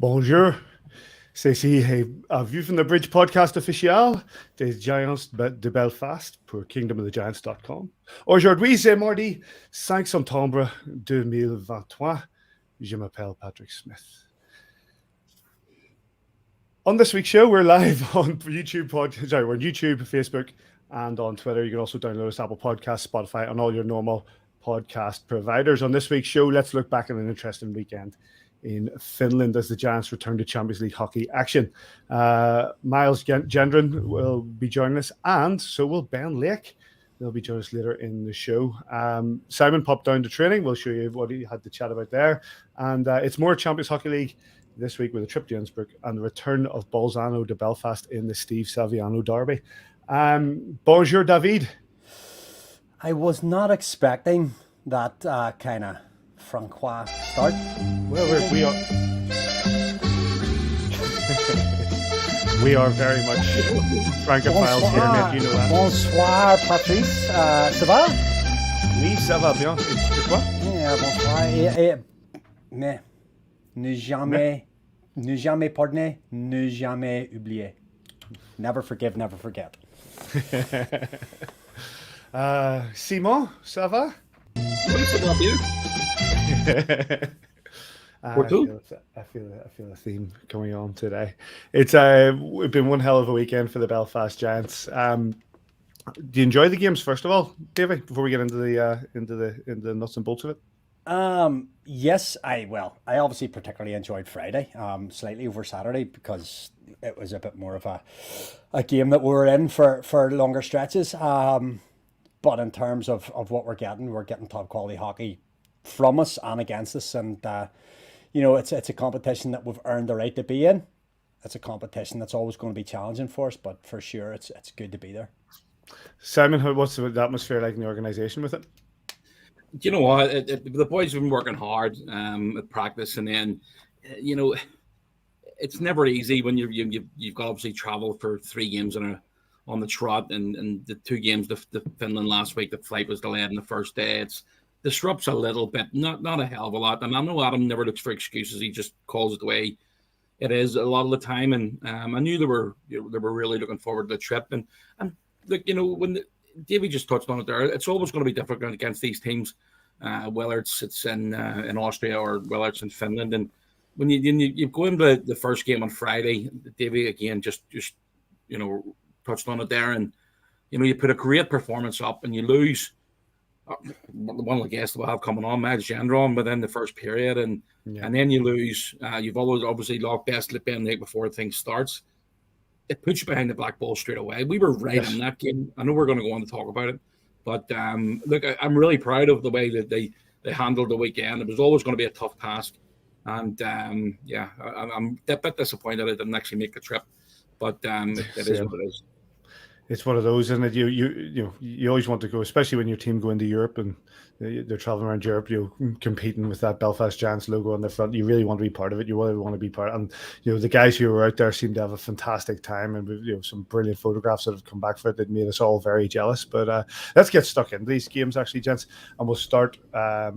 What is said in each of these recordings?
Bonjour, c'est ici à Vue from the Bridge podcast officiel des Giants de Belfast pour kingdomofthegiants.com. Aujourd'hui, c'est mardi 5 septembre 2023. Je m'appelle Patrick Smith. On this week's show, we're live on YouTube, we're on YouTube, Facebook, and on Twitter. You can also download us Apple Podcasts, Spotify, and all your normal podcast providers. On this week's show, let's look back at an interesting weekend in Finland as the Giants return to Champions League hockey action. Miles Gendron will be joining us, and so will Ben Lake. They'll be joining us later in the show. Simon popped down to training. We'll show you what he had to chat about there. And it's more Champions Hockey League this week with a trip to Innsbruck and the return of Bolzano to Belfast in the Steve Saviano derby. Bonjour, David. I was not expecting that kind of Francois start. Well, we are we are very much francophiles here, mate. You know that. Bonsoir, Patrice. Ça va? Oui, ça va bien. Et toi? Yeah, bonsoir. Mais ne jamais pardonner, ne jamais oublier. Never forgive, never forget. Simon, ça va? Oui, ça va bien. I feel a theme coming on today. It's been one hell of a weekend for the Belfast Giants. Do you enjoy the games first of all, Davey? Before we get into the nuts and bolts of it. Yes, I obviously particularly enjoyed Friday, slightly over Saturday because it was a bit more of a game that we were in for longer stretches. But in terms of what we're getting top quality hockey from us and against us, and it's a competition that we've earned the right to be in. It's a competition that's always going to be challenging for us, but for sure it's good to be there. Simon, what's the atmosphere like in the organisation with it? You know what? The boys have been working hard at practice, and then it's never easy when you've got obviously travel for 3 games on the trot, and the 2 games, the Finland last week, the flight was delayed on the first day. It's disrupts a little bit, not a hell of a lot. And I know Adam never looks for excuses; he just calls it the way it is a lot of the time. And I knew they were really looking forward to the trip. And look, when Davey just touched on it there, it's always going to be difficult against these teams, whether it's in Austria or whether it's in Finland. And when you go into the first game on Friday, Davey again just touched on it there, and you put a great performance up and you lose. One of the guests that we'll have coming on, Miles Gendron, within the first period, and then you lose. You've always obviously locked desolate Ben Lake before things starts. It puts you behind the black ball straight away. We were right in that game. I know we're going to go on to talk about it, but look, I'm really proud of the way that they handled the weekend. It was always going to be a tough task, and I'm a bit disappointed I didn't actually make the trip, but it is what it is. It's one of those, and you always want to go, especially when your team go into Europe and they're traveling around Europe, competing with that Belfast Giants logo on the front. You really want to be part of it. You really want to be part, and the guys who were out there seem to have a fantastic time, and some brilliant photographs that have come back for it that made us all very jealous. But let's get stuck into these games, actually, gents, and we'll start. I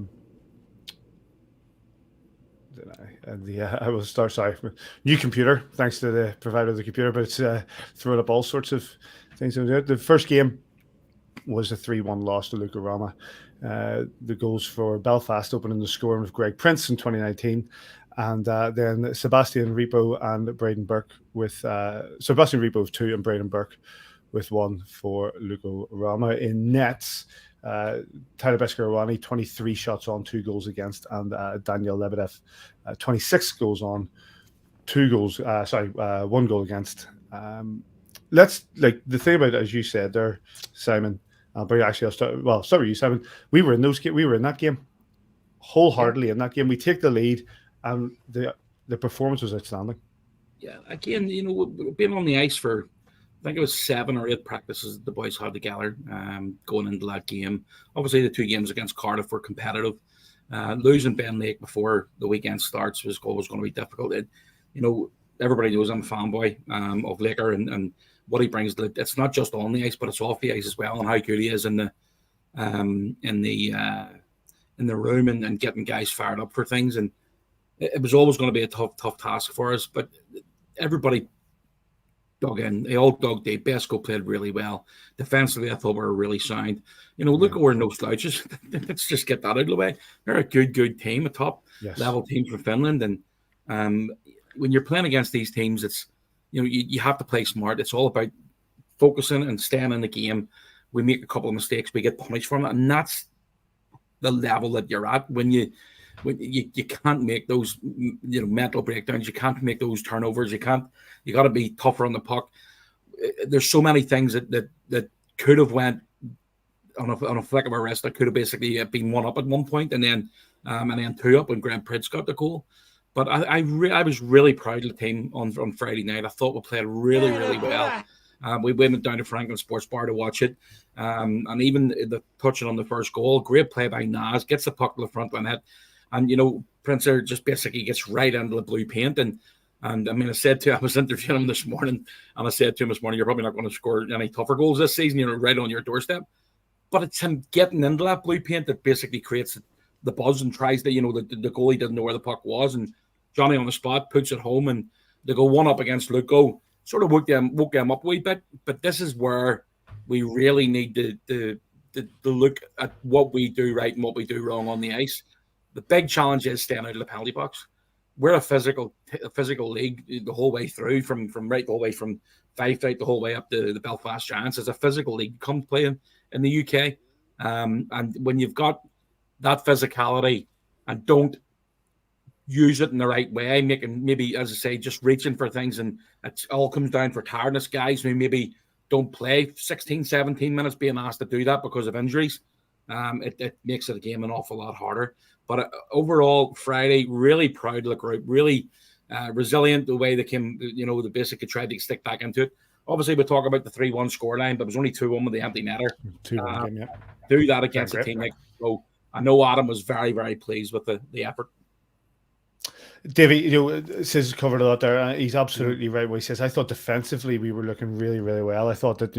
will start. Sorry, new computer. Thanks to the provider of the computer, but it's throwing up all sorts of things. The first game was a 3-1 loss to Lukko. The goals for Belfast opening the scoring with Greg Prince in 2019, and then Sebastian Repo and Braden Burke with Sebastian Repo with 2 and Braden Burke with 1 for Lukko Rama in nets. Tyler Beskarowany, 23 shots on, 2 goals against, and Daniel Lebedev, 26 goals on, 1 goal against. Let's the thing about it, as you said there, Simon. But actually, I'll start with you, Simon. We were in that game wholeheartedly in that game. We take the lead, and the performance was outstanding. Yeah, again, being on the ice for, I think it was 7 or 8 practices the boys had together going into that game. Obviously, the 2 games against Cardiff were competitive. Losing Ben Lake before the weekend starts was always going to be difficult. Everybody knows I'm a fanboy of Laker and what he brings. It's not just on the ice, but it's off the ice as well, and how good he is in the room and getting guys fired up for things. And it was always going to be a tough task for us. But everybody dug in. They all dug deep. Besco played really well. Defensively, I thought we were really sound. Look, we're no slouches. Let's just get that out of the way. They're a good team, a top level team from Finland. And when you're playing against these teams, it's you have to play smart. It's all about focusing and staying in the game. We make a couple of mistakes, we get punished for it, and that's the level that you're at when you can't make those mental breakdowns. You can't make those turnovers. You got to be tougher on the puck. There's so many things that could have went on a flick of a wrist. That could have basically been 1 up at one point, and then 2 up when Graham Pridge got the goal. But I was really proud of the team on Friday night. I thought we played really well. We went down to Franklin Sports Bar to watch it. And even the touching on the first goal, great play by Naz, gets the puck to the front of the net. And, Princer just basically gets right into the blue paint. And I mean, I was interviewing him this morning, and I said to him this morning, you're probably not going to score any tougher goals this season, right on your doorstep. But it's him getting into that blue paint that basically creates the buzz and tries to, the goalie doesn't know where the puck was. And Johnny on the spot puts it home, and they go 1 up against Lukko. Sort of woke them up a wee bit. But this is where we really need to look at what we do right and what we do wrong on the ice. The big challenge is staying out of the penalty box. We're a physical league the whole way through, from right the whole way from Fife right the whole way up to the Belfast Giants. It's a physical league. Come playing in the UK, and when you've got that physicality and don't use it in the right way, making maybe, as I say, just reaching for things, and it all comes down for tiredness. Guys who maybe don't play 16, 17 minutes being asked to do that because of injuries, it makes the game an awful lot harder. But overall, Friday, really proud of the group, really resilient the way they came, they basically tried to stick back into it. Obviously, we talk about the 3-1 scoreline, but it was only 2-1 with the empty netter. 2-1 game, yeah. Do that against a team like so. I know Adam was very, very pleased with the effort. Davy, says covered a lot there. He's absolutely right what he says. I thought defensively we were looking really, really well. I thought that,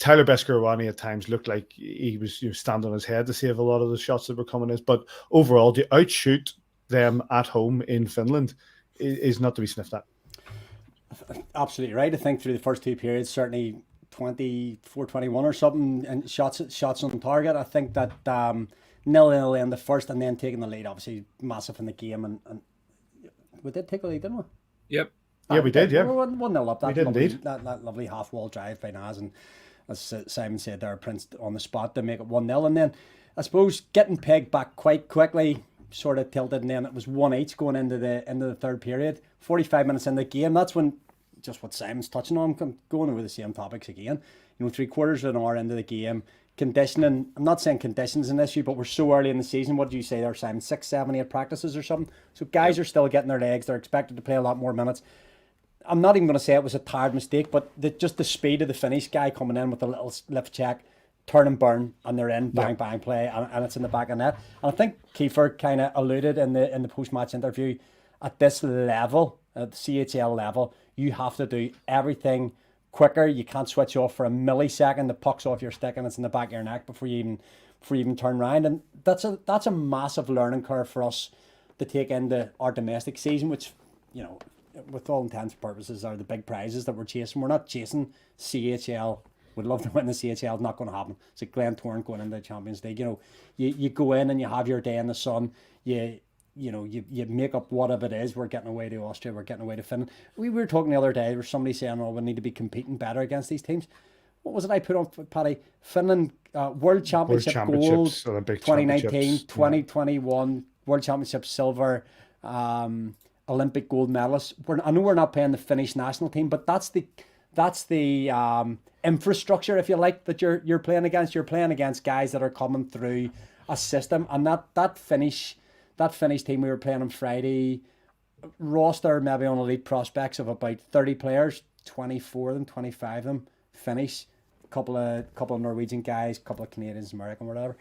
Tyler Beskorowany at times looked like he was standing on his head to save a lot of the shots that were coming in. But overall, to outshoot them at home in Finland is not to be sniffed at. Absolutely right. I think through the first 2 periods, certainly 24-21 or something, and shots on target. I think that 0-0 in the first, and then taking the lead, obviously massive in the game, and we did take the lead, didn't we? Yep. Yeah, we did. Yeah, we were 1-0 up. We did indeed. That lovely half wall drive by Naz, and as Simon said there, Prince on the spot to make it 1-0, and then I suppose getting pegged back quite quickly, sort of tilted, and then it was 1-8 going into the third period. 45 minutes in the game, that's when, just what Simon's touching on, going over the same topics again. 3/4 of an hour into the game. Conditioning, I'm not saying condition's an issue, but we're so early in the season. What do you say there, Simon? 6, 7, 8 practices or something? So guys are still getting their legs. They're expected to play a lot more minutes. I'm not even going to say it was a tired mistake, but just the speed of the finish, guy coming in with a little lift check, turn and burn, and they're in, bang, bang play, and it's in the back of net. And I think Kiefer kind of alluded in the post-match interview, at this level, at the CHL level, you have to do everything quicker. You can't switch off for a millisecond. The puck's off your stick and it's in the back of your neck before you even turn around. And that's a massive learning curve for us to take into our domestic season, which, with all intents and purposes, are the big prizes that we're chasing. We're not chasing CHL. We'd love to win the CHL. It's not going to happen. It's like Glentoran going into the Champions League. You go in and you have your day in the sun. You make up whatever it is. We're getting away to Austria. We're getting away to Finland. We were talking the other day. There was somebody saying, we need to be competing better against these teams. What was it I put on, Paddy? Finland World Championship gold, Olympic 2019, 2021, World Championship silver, Olympic gold medalists. I know we're not playing the Finnish national team, but that's the infrastructure, if you like, that you're playing against. You're playing against guys that are coming through a system, and that Finnish team we were playing on Friday, roster maybe on elite prospects of about 30 players, 24 of them, 25 of them Finnish, a couple of Norwegian guys, a couple of Canadians, American, whatever.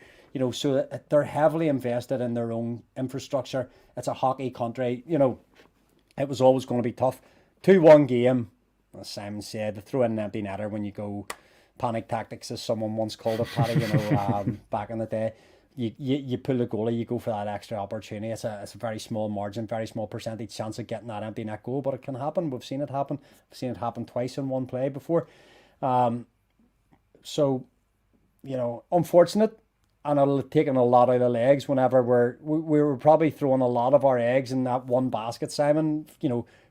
So they're heavily invested in their own infrastructure. It's a hockey country. It was always going to be tough. 2-1 game, as Simon said, to throw in an empty netter when you go panic tactics, as someone once called it, Paddy, back in the day. you pull the goalie, you go for that extra opportunity. It's a very small margin, very small percentage chance of getting that empty net goal, but it can happen. We've seen it happen. We've seen it happen twice in one play before. So, unfortunate, and it'll have taken a lot out of the legs whenever we were probably throwing a lot of our eggs in that one basket, Simon.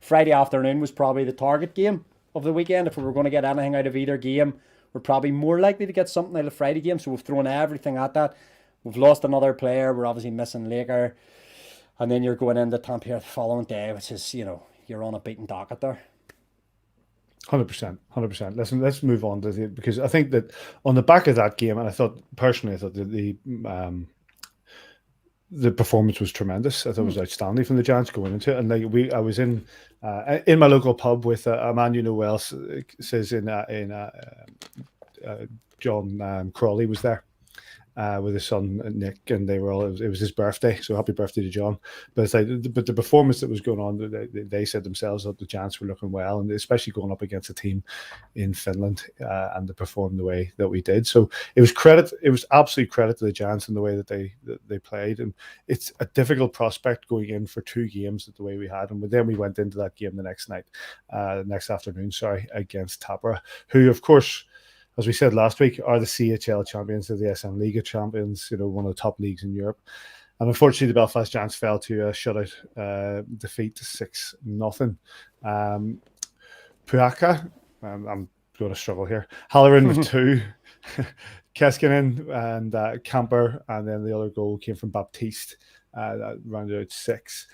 Friday afternoon was probably the target game of the weekend. If we were going to get anything out of either game, we're probably more likely to get something out of the Friday game. So we've thrown everything at that. We've lost another player. We're obviously missing Laker. And then you're going into Tappara the following day, which is, you're on a beaten docket there. 100%. Listen, let's move on to because I think that on the back of that game, and I thought the performance was tremendous. I thought it was outstanding from the Giants going into it. And I was in my local pub with a man well, says John Crawley was there. With his son Nick, and it was his birthday, so happy birthday to John. But the performance that was going on, they said themselves that the Giants were looking well, and especially going up against a team in Finland, and they performed the way that we did. So it was absolute credit to the Giants in the way that they played, and it's a difficult prospect going in for 2 games the way we had, and then we went into that game the next afternoon, against Tappara, who of course, as we said last week, are the CHL champions, of the SM Liga champions, one of the top leagues in Europe. And unfortunately, the Belfast Giants fell to a shutout defeat to 6-0. Puaka, I'm going to struggle here. Halloran with 2, Keskinen and Camper, and then the other goal came from Baptiste, that rounded out 6.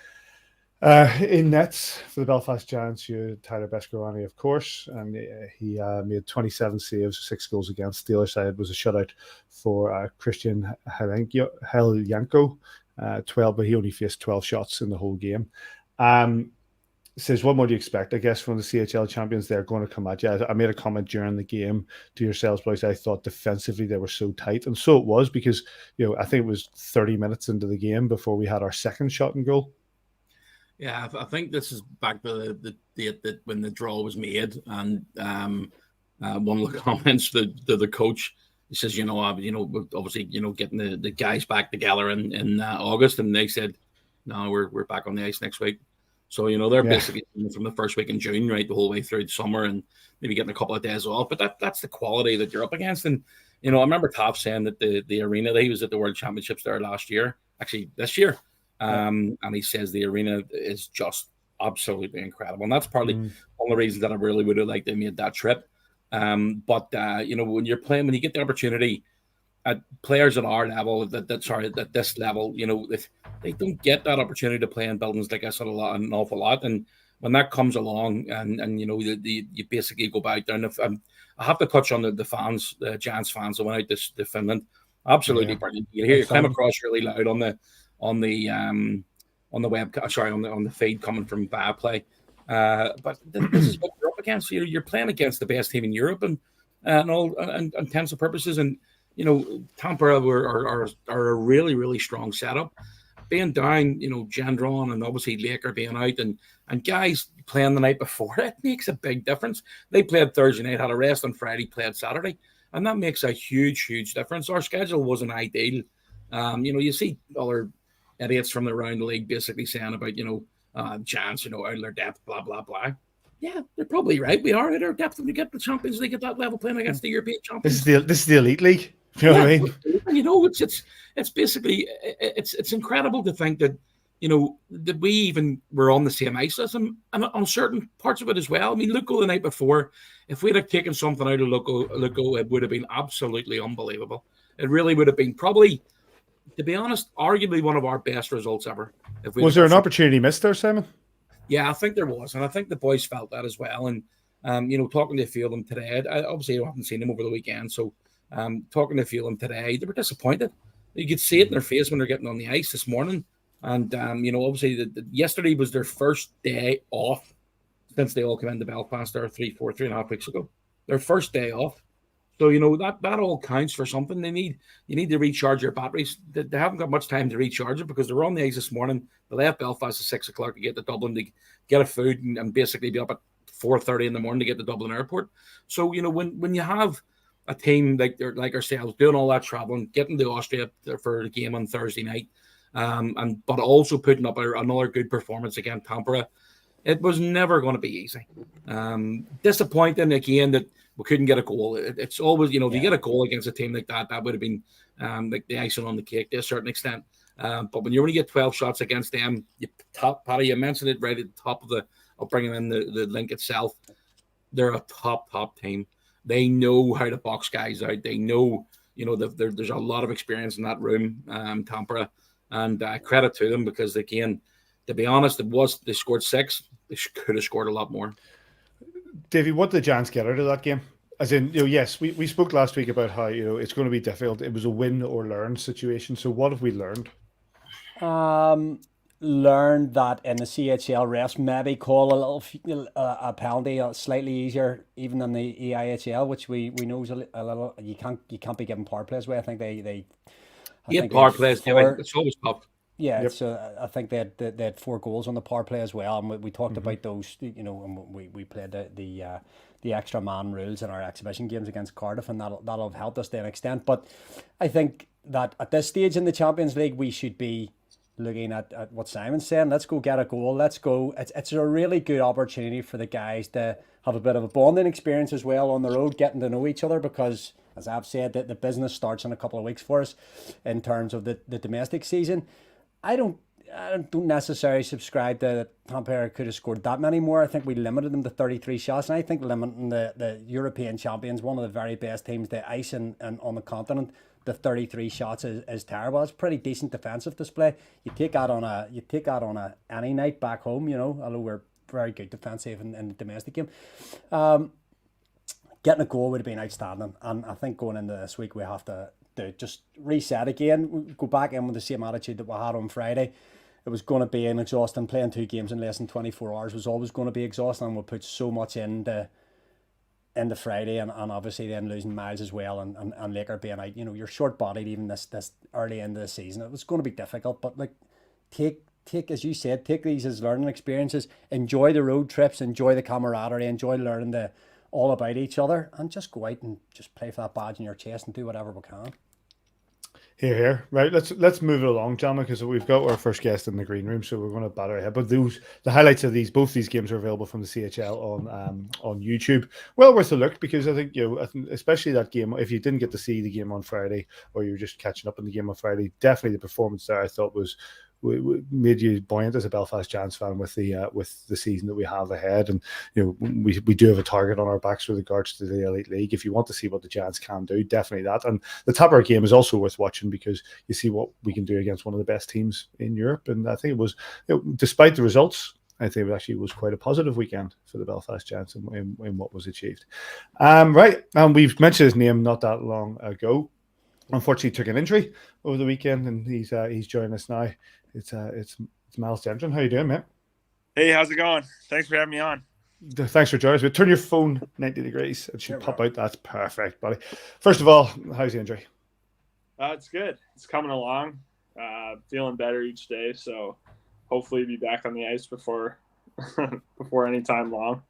In nets for the Belfast Giants, you had Tyler Beskorani, of course, and he made 27 saves, 6 goals against. The other side was a shutout for Christian Helyanko, 12, but he only faced 12 shots in the whole game. Says, what more do you expect? I guess from the CHL champions, they're going to come at you. I made a comment during the game to yourselves, boys. I thought defensively they were so tight, and so it was because I think it was 30 minutes into the game before we had our second shot and goal. Yeah, I think this is back to the date that when the draw was made, and one of the comments to the coach, he says, obviously, getting the guys back together in August, and they said, no, we're back on the ice next week. So they're basically from the first week in June, right, the whole way through the summer, and maybe getting a couple of days off. But that's the quality that you're up against. And I remember Taff saying that the arena that he was at the World Championships there last year, actually this year. And he says the arena is just absolutely incredible, and that's probably one of the reasons that I really would have liked to made that trip. But when you're playing, when you get the opportunity at players at our level, at this level, they don't get that opportunity to play in buildings like this an awful lot. And when that comes along, and you basically go back there, and I have to touch on the fans, the Giants fans that went out to Finland, absolutely brilliant. You came across really loud on the webcast, on the feed coming from Viaplay. But this is what you're up against. You're playing against the best team in Europe, and all intents and purposes. And Tappara are a really, really strong setup. Being down, Gendron and obviously Laker being out, and guys playing the night before, it makes a big difference. They played Thursday night, had a rest on Friday, played Saturday, and that makes a huge, huge difference. Our schedule wasn't ideal. You see other idiots from around the league basically saying about, Giants, out of their depth, blah, blah, blah. Yeah, they're probably right. We are at our depth when we get the Champions League at that level playing against the European champions. This is the elite league. You know what I mean? It's basically, it's incredible to think that, that we even were on the same ice as them, and on certain parts of it as well. I mean, Lukko the night before, if we'd have taken something out of Lukko, it would have been absolutely unbelievable. It really would have been probably, to be honest, arguably one of our best results ever. Was there an opportunity missed there, Simon? Yeah, I think there was, and I think the boys felt that as well. And talking to a few of them today, I obviously haven't seen them over the weekend, so talking to a few of them today, they were disappointed. You could see it in their face when they're getting on the ice this morning. And obviously, yesterday was their first day off since they all came into Belfast there 3.5 weeks ago. Their first day off. So, that all counts for something. You need to recharge your batteries. They haven't got much time to recharge it because they were on the ice this morning. They left Belfast at 6 o'clock to get to Dublin to get a food and basically be up at 4:30 in the morning to get to Dublin airport. So, when you have a team like ourselves doing all that traveling, getting to Austria for the game on Thursday night, but also putting up another good performance against Tappara. It was never going to be easy. Disappointing again that we couldn't get a goal. It's always, if you get a goal against a team like that, that would have been like the icing on the cake to a certain extent. But when you only get 12 shots against them, Paddy, you mentioned it right at the top of bringing in the link itself. They're a top team. They know how to box guys out. They know, there's a lot of experience in that room, Tappara, and credit to them because, again, to be honest, they scored 6. They could have scored a lot more. Davey, what did the Giants get out of that game? As in, yes, we spoke last week about how, it's going to be difficult. It was a win or learn situation. So what have we learned? Learned that in the CHL refs maybe call a penalty slightly easier even than the EIHL, which we know is a little. You can't be given power plays away. I think they power plays. It's always tough. Yeah, yep. So I think they had 4 goals on the power play as well, and we talked about those. And we played the extra man rules in our exhibition games against Cardiff, and that'll have helped us to an extent. But I think that at this stage in the Champions League, we should be looking at what Simon's saying. Let's go get a goal. Let's go. It's a really good opportunity for the guys to have a bit of a bonding experience as well on the road, getting to know each other, because as I've said, that the business starts in a couple of weeks for us in terms of the domestic season. I don't necessarily subscribe that Tappara could have scored that many more. I think we limited them to 33 shots, and I think limiting the European champions, one of the very best teams, the ice and on the continent, the 33 shots is terrible. It's pretty decent defensive display. You take that on a any night back home, although we're very good defensive in the domestic game. Getting a goal would have been outstanding, and I think going into this week we have to just reset again, go back in with the same attitude that we had on Friday. It was going to be an exhausting. Playing 2 games in less than 24 hours was always going to be exhausting, and we'll put so much into Friday, and obviously then losing Miles as well, and Laker being out. You're short-bodied even this early into the season. It was going to be difficult, but take as you said, take these as learning experiences. Enjoy the road trips, enjoy the camaraderie, enjoy learning all about each other, and just go out and just play for that badge in your chest and do whatever we can. Here. Right, let's move it along, gentlemen, because we've got our first guest in the green room, so we're going to batter ahead. But the highlights of both these games are available from the CHL on YouTube. Well worth a look, because I think especially that game. If you didn't get to see the game on Friday, or you were just catching up on the game on Friday, definitely the performance there I thought made you buoyant as a Belfast Giants fan with the season that we have ahead. And we do have a target on our backs with regards to the Elite League. If you want to see what the Giants can do, definitely that. And the Tappara game is also worth watching, because you see what we can do against one of the best teams in Europe. And I think it was, despite the results, I think it actually was quite a positive weekend for the Belfast Giants in what was achieved. Right, and we've mentioned his name not that long ago. Unfortunately, took an injury over the weekend, and he's joining us now. It's Miles Gendron. How you doing, mate? Hey, how's it going? Thanks for having me on. Thanks for joining us. But turn your phone 90 degrees. It should pop out. That's perfect, buddy. First of all, how's the injury? It's good. It's coming along. Feeling better each day. So hopefully be back on the ice before any time long.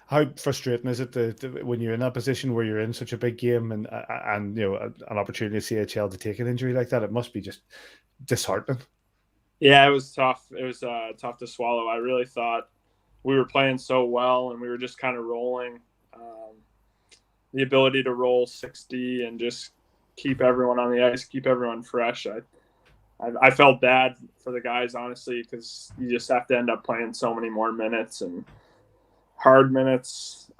How frustrating is it when you're in that position where you're in such a big game and an opportunity to CHL to take an injury like that? It must be just disheartening. Yeah, it was tough. It was tough to swallow. I really thought we were playing so well, and we were just kind of rolling. The ability to roll 60 and just keep everyone on the ice, keep everyone fresh. I felt bad for the guys, honestly, because you just have to end up playing so many more minutes and hard minutes,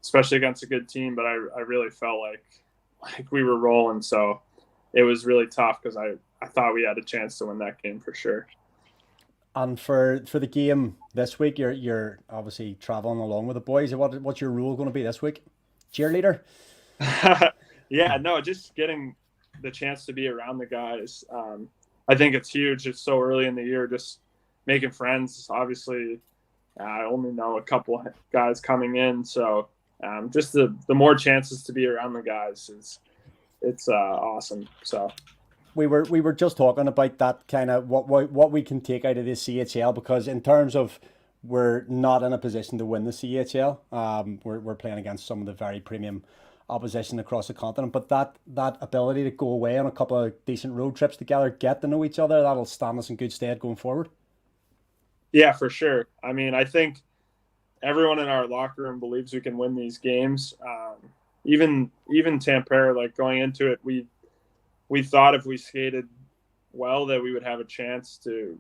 especially against a good team. But I really felt like we were rolling, so it was really tough, because I thought we had a chance to win that game for sure. And for the game this week, you're obviously traveling along with the boys. What's your role going to be this week? Cheerleader? Yeah, no, just getting the chance to be around the guys. I think it's huge. It's so early in the year, just making friends. Obviously, I only know a couple guys coming in, so just the more chances to be around the guys it's awesome. So we were just talking about that kind of what we can take out of this CHL, because in terms of we're not in a position to win the CHL. We're playing against some of the very premium opposition across the continent. But that ability to go away on a couple of decent road trips together, get to know each other, that'll stand us in good stead going forward. Yeah, for sure. I mean, I think everyone in our locker room believes we can win these games. Even Tappara, like going into it, we thought if we skated well that we would have a chance to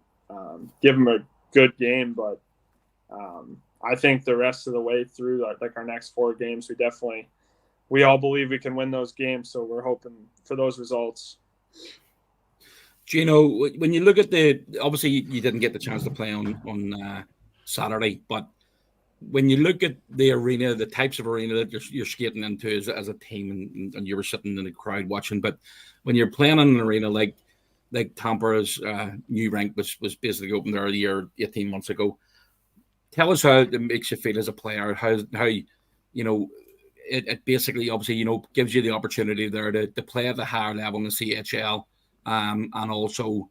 give them a good game. But I think the rest of the way through, like our next 4 games, we all believe we can win those games. So we're hoping for those results. Gino, when you look at obviously you didn't get the chance to play on Saturday, but when you look at the arena, the types of arena that you're skating into as a team, and you were sitting in the crowd watching, but when you're playing in an arena like Tappara's new rink was basically opened there a year, 18 months ago, tell us how it makes you feel as a player, how it basically obviously gives you the opportunity there to play at the higher level in the CHL. And also,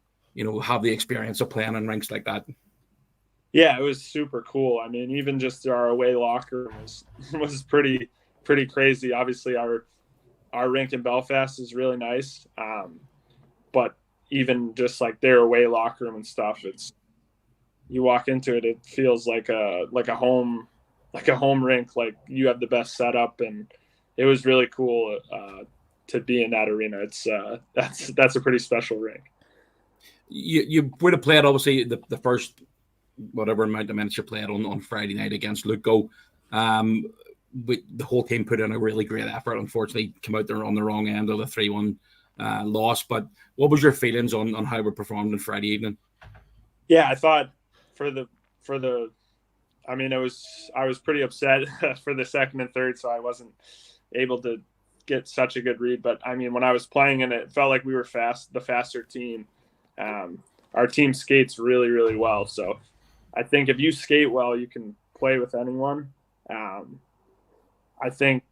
have the experience of playing in rinks like that. Yeah, it was super cool. I mean, even just our away locker was pretty crazy. Obviously, our rink in Belfast is really nice, but even just like their away locker room and stuff, you walk into it, it feels like a home rink. Like you have the best setup, and it was really cool. To be in that arena, that's a pretty special rink. You would have played obviously the first whatever amount of minutes you played on Friday night against Lukko. But the whole team put in a really great effort. Unfortunately, came out there on the wrong end of the 3-1 loss. But what was your feelings on how we performed on Friday evening? Yeah, I thought I was pretty upset for the second and third, so I wasn't able to get such a good read. But I mean, when I was playing in it felt like we were the faster team. Our team skates really, really well. So I think if you skate well, you can play with anyone. I think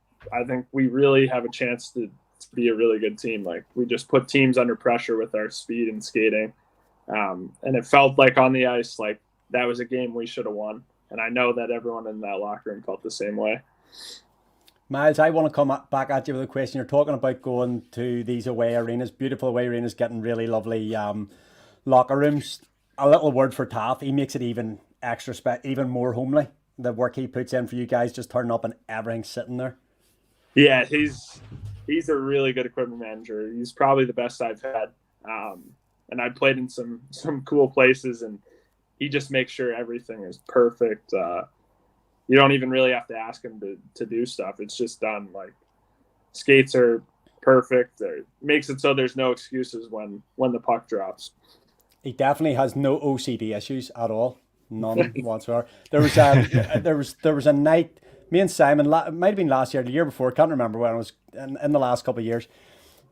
we really have a chance to be a really good team. Like we just put teams under pressure with our speed and skating. And it felt like on the ice, like that was a game we should have won. And I know that everyone in that locker room felt the same way. Miles, I want to come back at you with a question. You're talking about going to these away arenas, beautiful away arenas, getting really lovely locker rooms. A little word for Taff. He makes it even even more homely. The work he puts in for you guys, just turning up and everything's sitting there. Yeah, he's a really good equipment manager. He's probably the best I've had. And I played in some cool places, and he just makes sure everything is perfect. You don't even really have to ask him to do stuff. It's just done. Like skates are perfect. It makes it so there's no excuses when the puck drops. He definitely has no OCD issues at all. None whatsoever. There was a night, me and Simon, it might have been last year, the year before, I can't remember when it was, in the last couple of years.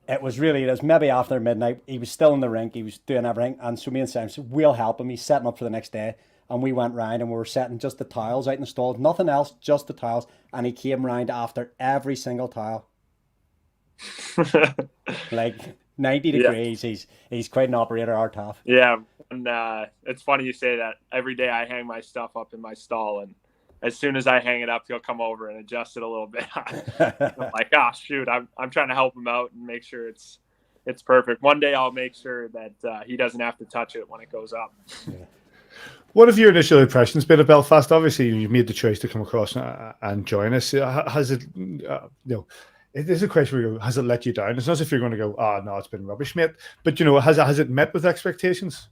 It was maybe after midnight. He was still in the rink. He was doing everything. And so me and Simon said, we'll help him. He's setting up for the next day. And we went round and we were setting just the tiles out in the stall. Nothing else, just the tiles. And he came round after every single tile. Like 90 degrees. He's quite an operator, our Taff. Yeah. And it's funny you say that. Every day I hang my stuff up in my stall, and as soon as I hang it up, he'll come over and adjust it a little bit. I'm like, shoot, I'm trying to help him out and make sure it's perfect. One day I'll make sure that he doesn't have to touch it when it goes up. Yeah. What have your initial impressions been of Belfast? Obviously, you've made the choice to come across and join us. Has it, it is a question where has it let you down? It's not as if you're going to go, no, it's been rubbish, mate. But, has it met with expectations?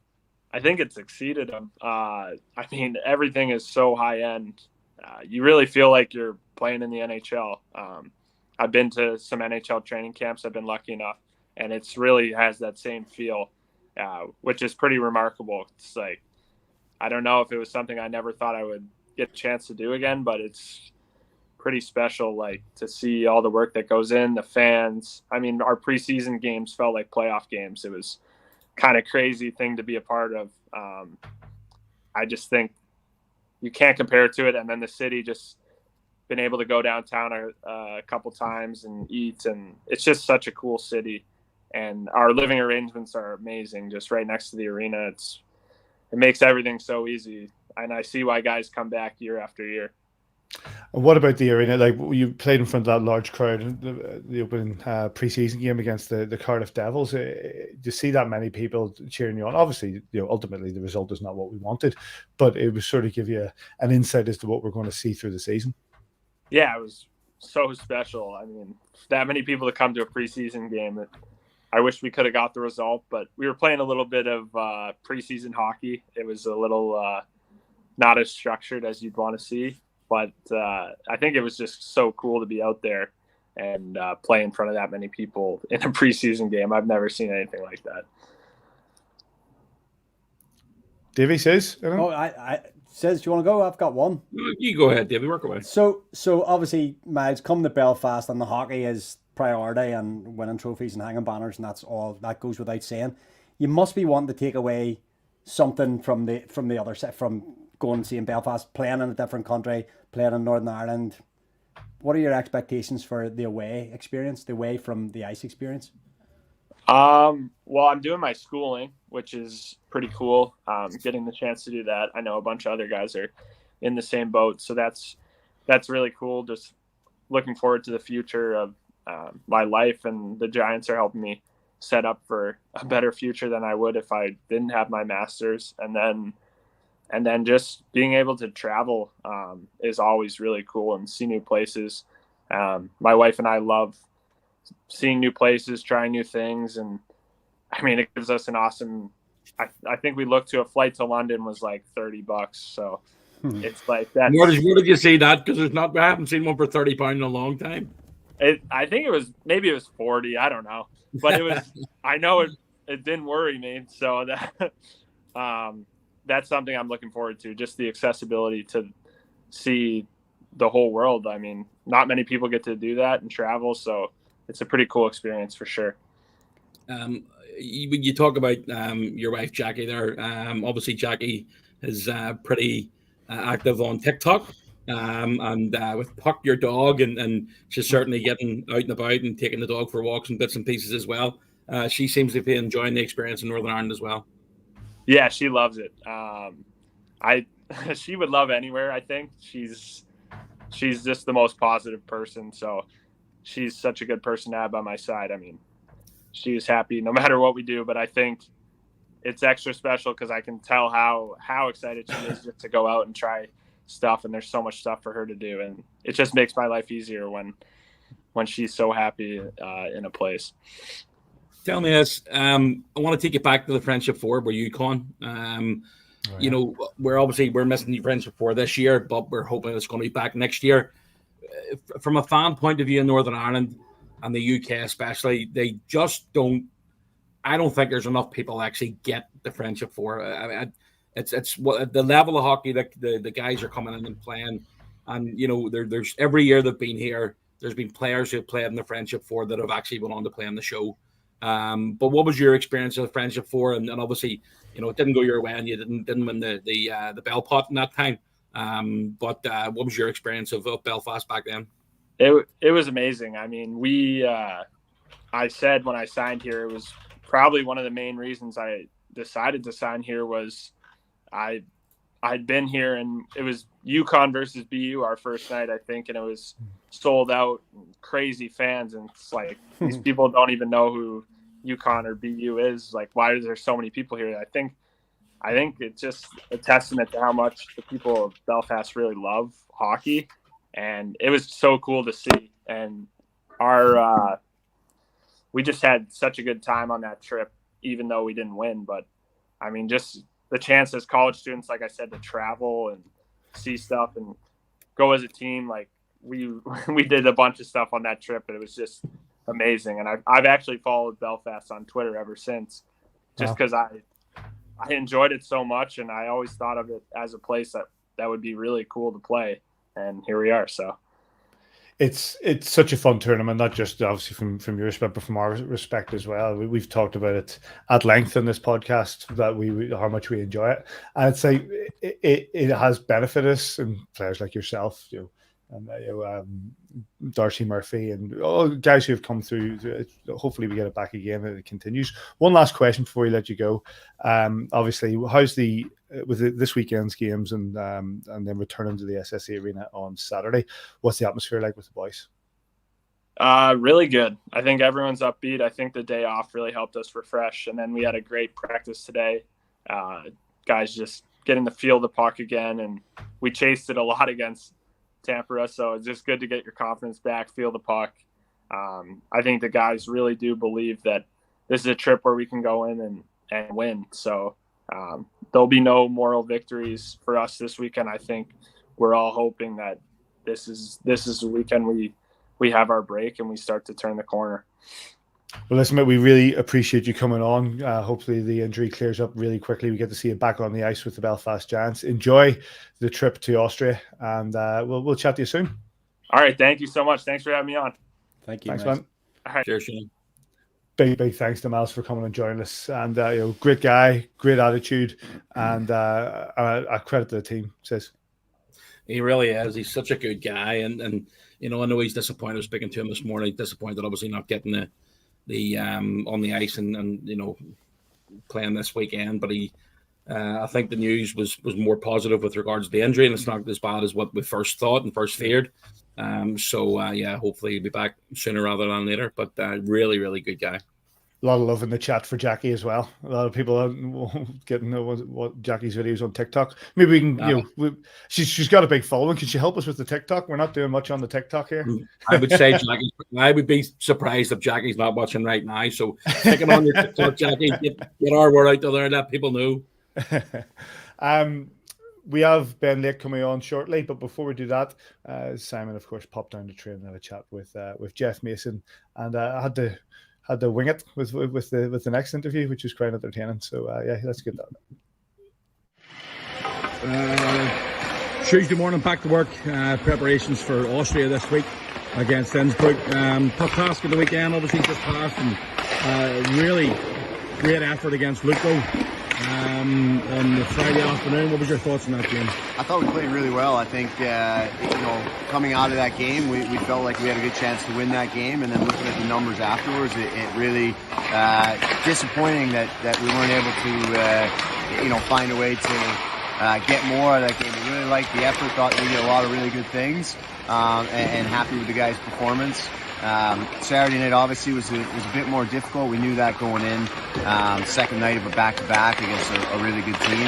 I think it's exceeded them. I mean, everything is so high end. You really feel like you're playing in the NHL. I've been to some NHL training camps. I've been lucky enough, and it's really has that same feel, which is pretty remarkable. It's like, I don't know if it was something I never thought I would get a chance to do again, but it's pretty special, like to see all the work that goes in, the fans. I mean, our preseason games felt like playoff games. It was kind of crazy thing to be a part of. I just think you can't compare it to it. And then the city, just been able to go downtown a couple times and eat, and it's just such a cool city. And our living arrangements are amazing, just right next to the arena. It makes everything so easy, and I see why guys come back year after year. And what about the arena? Like, you played in front of that large crowd in the opening preseason game against the Cardiff Devils. Do you see that many people cheering you on? Obviously, ultimately the result is not what we wanted, but it would sort of give you an insight as to what we're going to see through the season. Yeah, it was so special. I mean, that many people to come to a preseason game. I wish we could have got the result, but we were playing a little bit of preseason hockey. It was a little not as structured as you'd want to see. But I think it was just so cool to be out there and play in front of that many people in a preseason game. I've never seen anything like that. Davey says, I says, do you want to go? I've got one. You go ahead, Davey. Work away. So obviously, Miles, come to Belfast, and the hockey is priority, and winning trophies and hanging banners, and that's all. That goes without saying. You must be wanting to take away something from the other side, from going and seeing Belfast, playing in a different country, playing in Northern Ireland. What are your expectations for the away experience, the away from the ice experience? Well, I'm doing my schooling, which is pretty cool. Getting the chance to do that. I know a bunch of other guys are in the same boat, so that's really cool. Just looking forward to the future of my life, and the Giants are helping me set up for a better future than I would if I didn't have my master's. And then just being able to travel is always really cool, and see new places. My wife and I love seeing new places, trying new things. And I mean, it gives us an awesome, I think we looked to a flight to London was like $30. So it's like that. Where did you see that? Because I haven't seen one for £30 in a long time. I think maybe it was 40. I don't know, but it was, I know it didn't worry me. So that, that's something I'm looking forward to, just the accessibility to see the whole world. I mean, not many people get to do that and travel, so it's a pretty cool experience for sure. You talk about your wife Jackie there. Obviously, Jackie is pretty active on TikTok, and with Puck, your dog, and she's certainly getting out and about and taking the dog for walks and bits and pieces as well. She seems to be enjoying the experience in Northern Ireland as well. Yeah, she loves it. She would love anywhere. I think she's just the most positive person. So she's such a good person to have by my side. I mean, she's happy no matter what we do, but I think it's extra special because I can tell how excited she is just to go out and try stuff. And there's so much stuff for her to do. And it just makes my life easier when she's so happy in a place. Tell me this. I want to take you back to the Friendship Four where UConn. You know, we're missing the Friendship Four this year, but we're hoping it's going to be back next year. From a fan point of view in Northern Ireland and the UK especially, they just don't. I don't think there's enough people actually get the Friendship Four. It's what the level of hockey that the guys are coming in and playing, and you know, there's every year they've been here. There's been players who have played in the Friendship Four that have actually went on to play in the show. But what was your experience of the Friendship Four? And obviously, you know, it didn't go your way, and you didn't win the Bell Pot in that time. But what was your experience of Belfast back then? It was amazing. I mean, I said when I signed here, it was probably one of the main reasons I decided to sign here was I'd been here, and it was UConn versus BU our first night, I think, and it was sold out, crazy fans, and it's like these people don't even know who UConn or BU is. Like, why is there so many people here? I think it's just a testament to how much the people of Belfast really love hockey, and it was so cool to see. And we just had such a good time on that trip, even though we didn't win. But I mean, just the chance as college students, like I said, to travel and see stuff and go as a team. Like we did a bunch of stuff on that trip, and it was just amazing. And I've actually followed Belfast on Twitter ever since, just because I enjoyed it so much, and I always thought of it as a place that would be really cool to play. And here we are. So it's such a fun tournament, not just obviously from your respect, but from our respect as well. We've talked about it at length in this podcast, that we how much we enjoy it, and it's like it has benefited us, and players like yourself, you know, and Darcy Murphy, and all guys who have come through. Hopefully, we get it back again and it continues. One last question before we let you go. Obviously, how's this weekend's games and then returning to the SSE Arena on Saturday? What's the atmosphere like with the boys? Really good. I think everyone's upbeat. I think the day off really helped us refresh, and then we had a great practice today. Guys just getting to feel the puck again, and we chased it a lot against Tappara, so it's just good to get your confidence back, feel the puck. I think the guys really do believe that this is a trip where we can go in and win. So there'll be no moral victories for us this weekend. I think we're all hoping that this is the weekend we have our break and we start to turn the corner. Well, listen, mate, we really appreciate you coming on. Hopefully the injury clears up really quickly. We get to see you back on the ice with the Belfast Giants. Enjoy the trip to Austria, and we'll chat to you soon. All right. Thank you so much. Thanks for having me on. Thank you. Thanks, man. All right. Cheers, Shane. Big thanks to Miles for coming and joining us. And great guy, great attitude, and I credit to the team. Says he really is. He's such a good guy, and I know he's disappointed. Speaking to him this morning, he's disappointed obviously not getting the on the ice and playing this weekend. But I think the news was more positive with regards to the injury, and it's not as bad as what we first thought and first feared. Hopefully he'll be back sooner rather than later. But really, really good guy. A lot of love in the chat for Jackie as well. A lot of people getting what Jackie's videos on TikTok. Maybe we can, she's got a big following. Can she help us with the TikTok? We're not doing much on the TikTok here. I would say I would be surprised if Jackie's not watching right now. So clicking on your TikTok, Jackie, get our word out there and let people know. We have Ben Lake coming on shortly, but before we do that, Simon, of course, popped down to train and had a chat with Jeff Mason, and I had to wing it with the next interview, which was quite entertaining. So let's get that. Tuesday morning, back to work. Preparations for Austria this week against Innsbruck. Tough task of the weekend, obviously just passed, and really great effort against Lukko on the Friday afternoon. What was your thoughts on that game? I thought we played really well. I think coming out of that game, we felt like we had a good chance to win that game, and then looking at the numbers afterwards, it really disappointing that we weren't able to find a way to get more out of that game. We really liked the effort, thought we did a lot of really good things, and happy with the guys' performance. Saturday night obviously was a bit more difficult. We knew that going in. Second night of a back-to-back against a really good team.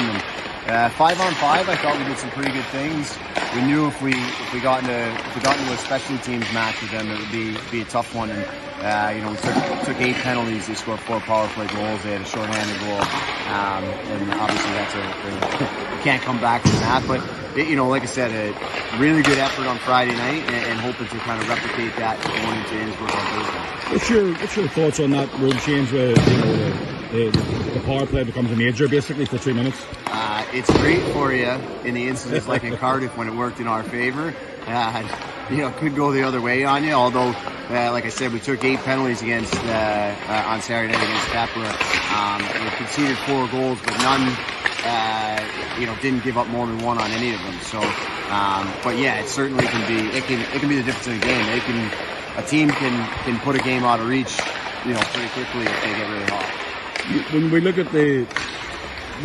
And 5-on-5, I thought we did some pretty good things. We knew if we got into a special teams match with them, it would be a tough one. And we took 8 penalties. They scored 4 power play goals. They had a shorthanded goal, and obviously you can't come back from that. But like I said, a really good effort on Friday night, and hoping to kind of replicate that going into Innsbruck on Thursday. What's your thoughts on that rule change where the power play becomes a major basically for 3 minutes? It's great for you in the instances like in Cardiff when it worked in our favor. Could go the other way on you. Although, like I said, we took 8 penalties against on Saturday night against Tappara. We conceded 4 goals, but none. Didn't give up more than 1 on any of them. So, it certainly can be. It can be the difference in a game. A team can put a game out of reach, pretty quickly if they get really hot. When we look at the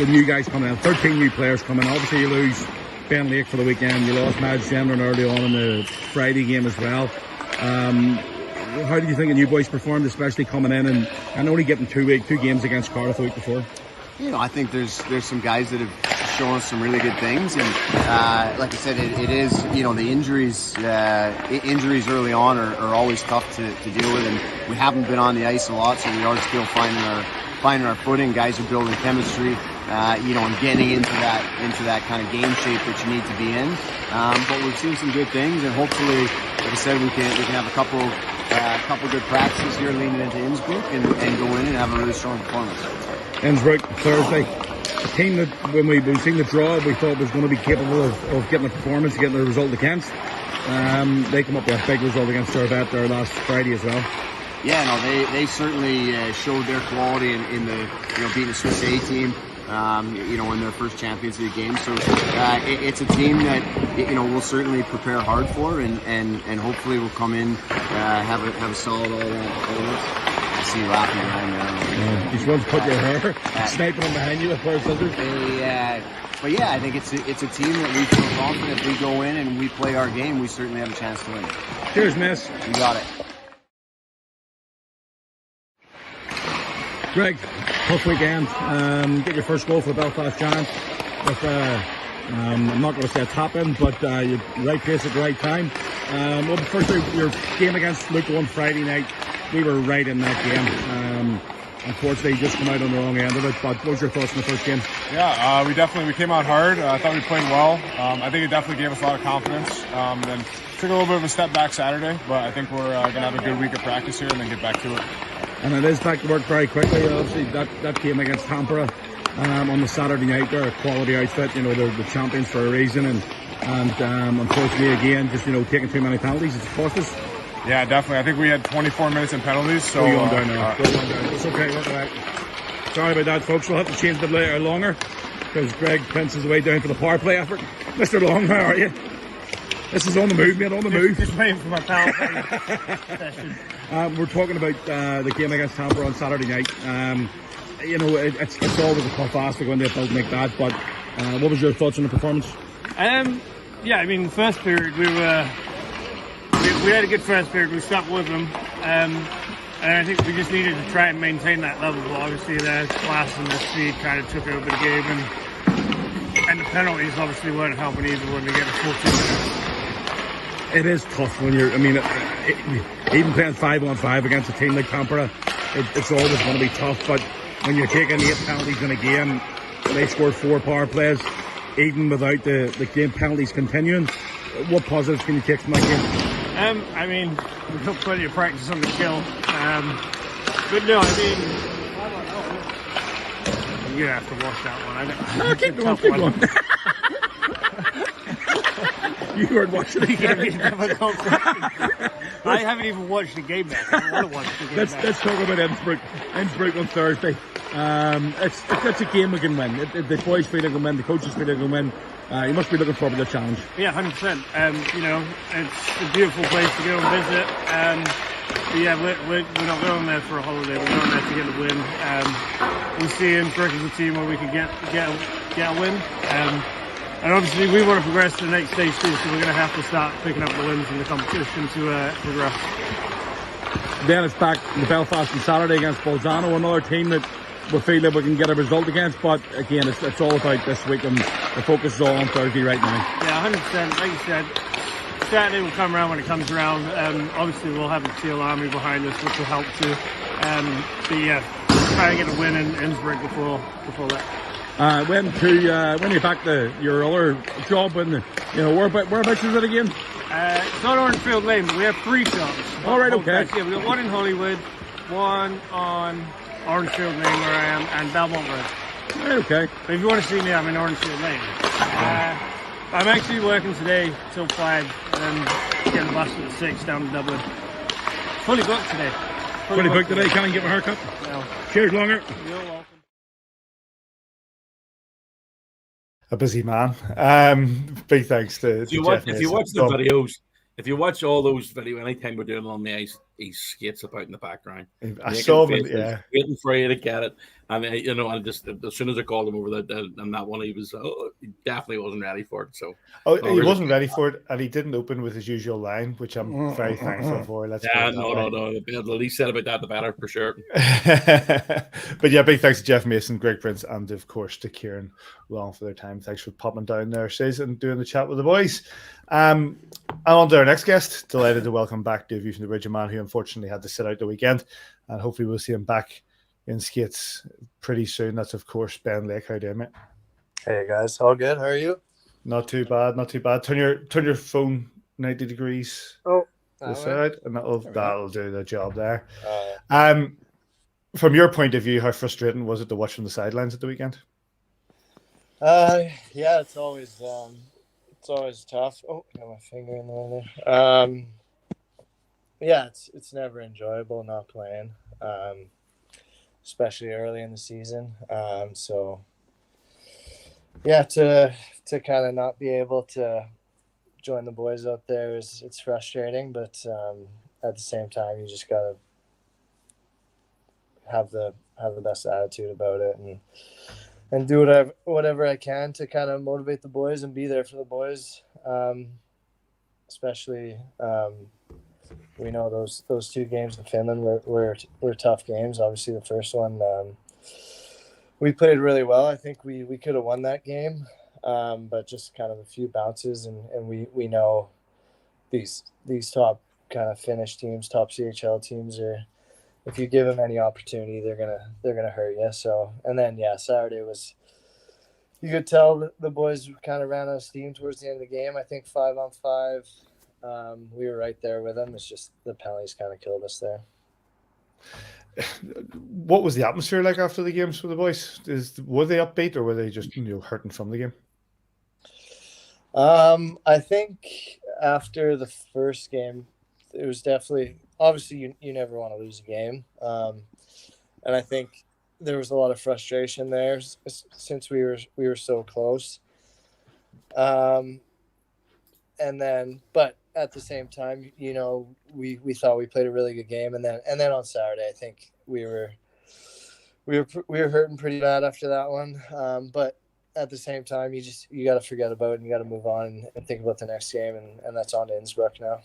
new guys coming in, 13 new players coming. Obviously, you lose Ben Lake for the weekend. You lost Miles Gendron early on in the Friday game as well. How did you think the new boys performed, especially coming in and only getting 2 games against Cardiff the week before? I think there's some guys that have shown us some really good things, and like I said, it is the injuries early on are always tough to deal with, and we haven't been on the ice a lot, so we are still finding our footing. Guys are building chemistry, and getting into that kind of game shape that you need to be in. But we've seen some good things, and hopefully, like I said, we can have a couple good practices here leading into Innsbruck and go in and have a really strong performance. Innsbruck Thursday, a team that when we've seen the draw, we thought was going to be capable of getting a performance, getting a result against. They come up with a big result against Servette there last Friday as well. Yeah, no, they certainly showed their quality in the beating the Swiss A team. in their first Champions League game. So it's a team that we'll certainly prepare hard for, and hopefully we'll come in have a solid all around. I see you laughing around there. These ones put your hair, sniping them behind you with a pair of scissors. But yeah, I think it's a team that we feel confident if we go in and we play our game, we certainly have a chance to win. Cheers, miss. You got it. Greg, tough weekend. Get your first goal for the Belfast Giants with, I'm not going to say a tap-in, but you're right place at the right time. Well, firstly, your game against Lukko on Friday night, we were right in that game. Unfortunately, just come out on the wrong end of it. But what was your thoughts in the first game? Yeah, we came out hard. I thought we played well. I think it definitely gave us a lot of confidence. Then took a little bit of a step back Saturday, but I think we're going to have a good week of practice here and then get back to it. And it is back to work very quickly. Obviously, that game against Tappara on the Saturday night, they're a quality outfit. They're the champions for a reason. And unfortunately, again, just taking too many penalties, it's cost us. Yeah, definitely. I think we had 24 minutes in penalties. So go on down now. Go on down. It's okay. Look at that. Sorry about that, folks. We'll have to change the later longer because Greg Pence is way down for the power play effort. Mr. Long, how are you? This is on the move, mate. On the move. Just waiting for my power play session. We're talking about the game against Tappara on Saturday night. It's always a tough ask to go into a building like that. But what was your thoughts on the performance? Yeah, I mean, the first period we had a good first period. We stuck with them, and I think we just needed to try and maintain that level. But obviously, their class and their speed kind of took over the game, and the penalties obviously weren't helping either when they get the 14 minutes. It is tough when you're. I mean, even playing 5-on-5 against a team like Tappara, it's always going to be tough. But when you're taking 8 penalties in a game, they scored 4 power plays, even without the game penalties continuing. What positives can you take from that game? I mean, we've got plenty of practice on the kill. But no, I mean, you're going to have to watch that one. No, keep going. You weren't watching the game. I haven't even watched the game yet. I want to watch the game. Let's talk about Innsbruck. Innsbruck on Thursday. It's a game we can win. The boys feel they can win. The coaches feel they can win. You must be looking forward to the challenge. Yeah, 100%. It's a beautiful place to go and visit. But yeah, we're not going there for a holiday. We're going there to get a win. We see Innsbruck as a team where we can get a win. And obviously we want to progress to the next stage too, so we're going to have to start picking up the wins in the competition to progress. Then it's back in the Belfast on Saturday against Bolzano, another team that we feel that we can get a result against. But again, it's all about this week, and the focus is all on Thursday right now. Yeah, 100%. Like you said, Saturday will come around when it comes around. Obviously we'll have the Teal Army behind us, which will help too. But yeah, try to get a win in Innsbruck before that. When you back to your other job, and whereabouts is it again? It's not Orangefield Lane, but we have 3 jobs. All right, okay. Yeah, we got one in Hollywood, one on Orangefield Lane where I am, and Belmont Road. All right, okay. But if you want to see me, I'm in Orangefield Lane. I'm actually working today till 5, and then getting the bus at 6 down to Dublin. Fully booked today. Fully booked today. Can't even get my haircut. No. Cheers, Longer. You're welcome. A busy man. Big thanks to If you Jeff watch the videos, if you watch all those videos, anytime we're doing it on the ice, he skates about in the background. I saw him, yeah. Waiting for you to get it. I mean, I just, as soon as I called him over that one, he definitely wasn't ready for it. So, he wasn't ready for it, and he didn't open with his usual line, which I'm very thankful for. No. The least said about that, the better for sure. But yeah, big thanks to Jeff Mason, Greg Prince, and of course to Kieran Long for their time. Thanks for popping down there, Says, and doing the chat with the boys. And on to our next guest. Delighted to welcome back Davy from the Ridge, a man who unfortunately had to sit out the weekend, and hopefully we'll see him back in skates pretty soon. That's of course Ben Lake. How do you, mate? Hey guys, all good. How are you? Not too bad. Turn your phone 90 degrees this side, and that'll do the job there. From your point of view, how frustrating was it to watch from the sidelines at the weekend? Yeah, it's always tough. Oh, got my finger in the way there. Yeah, it's never enjoyable not playing, especially early in the season. So Yeah, to kind of not be able to join the boys out there it's frustrating, but at the same time, you just gotta have the best attitude about it and do whatever I can to kind of motivate the boys and be there for the boys. Especially we know those two games in Finland were tough games. Obviously, the first one we played really well. I think we could have won that game, but just kind of a few bounces, and we know these top kind of Finnish teams, top CHL teams are. If you give them any opportunity, they're gonna hurt you. So, and then Saturday was. You could tell the boys kind of ran out of steam towards the end of the game. I think 5-on-5, we were right there with them. It's just the penalties kind of killed us there. What was the atmosphere like after the games for the boys? Were they upbeat or were they just hurting from the game? I think after the first game, it was definitely obviously you never want to lose a game, and I think there was a lot of frustration there since we were so close. And then, but at the same time, we thought we played a really good game, and then on Saturday, I think we were hurting pretty bad after that one. But at the same time, you got to forget about it and you got to move on and think about the next game, and that's on to Innsbruck now.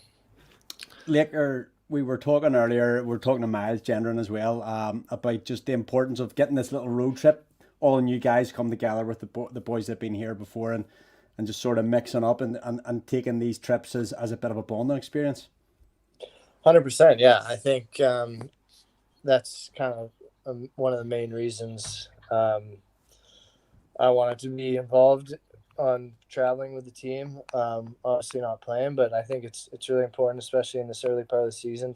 Laker, we were talking earlier, we were talking to Miles Gendron as well, about just the importance of getting this little road trip. All you guys come together with the boys that have been here before and just sort of mixing up and taking these trips as a bit of a bonding experience. 100%, yeah. I think that's kind of one of the main reasons I wanted to be involved on traveling with the team. Obviously not playing, but I think it's really important, especially in this early part of the season.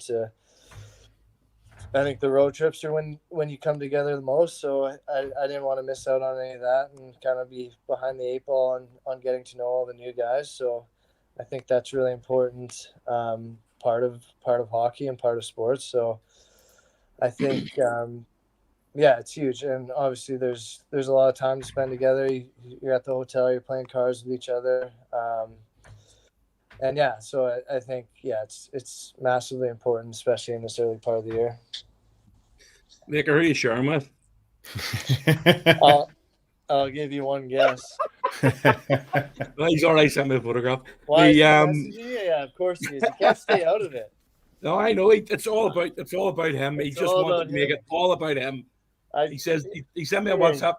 I think the road trips are when you come together the most. So I didn't want to miss out on any of that and kind of be behind the eight ball on getting to know all the new guys. So I think that's really important part of hockey and part of sports. So I think it's huge, and obviously there's a lot of time to spend together. You're at the hotel, you're playing cards with each other, and so I think it's massively important, especially in this early part of the year. Nick, who are you sharing with? I'll give you one guess. Well, he's already sent me a photograph. Why is he messaging you? Yeah, of course he is. You can't stay out of it. No, I know. It's all about him. He just wanted to make it all about him. He says he sent me a WhatsApp.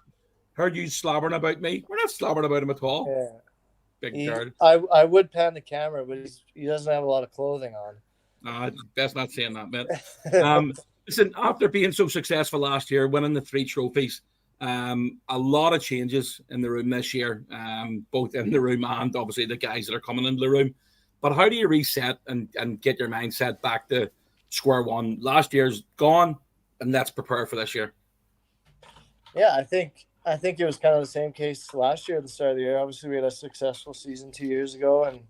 Heard you slobbering about me. We're not slobbering about him at all. Yeah. Big guard. I would pan the camera, but he doesn't have a lot of clothing on. No, best not saying that, man. Listen, after being so successful last year, winning the 3 trophies, a lot of changes in the room this year, both in the room and obviously the guys that are coming into the room. But how do you reset and get your mindset back to square one? Last year's gone, and let's prepare for this year. Yeah, I think it was kind of the same case last year at the start of the year. Obviously, we had a successful season 2 years ago, and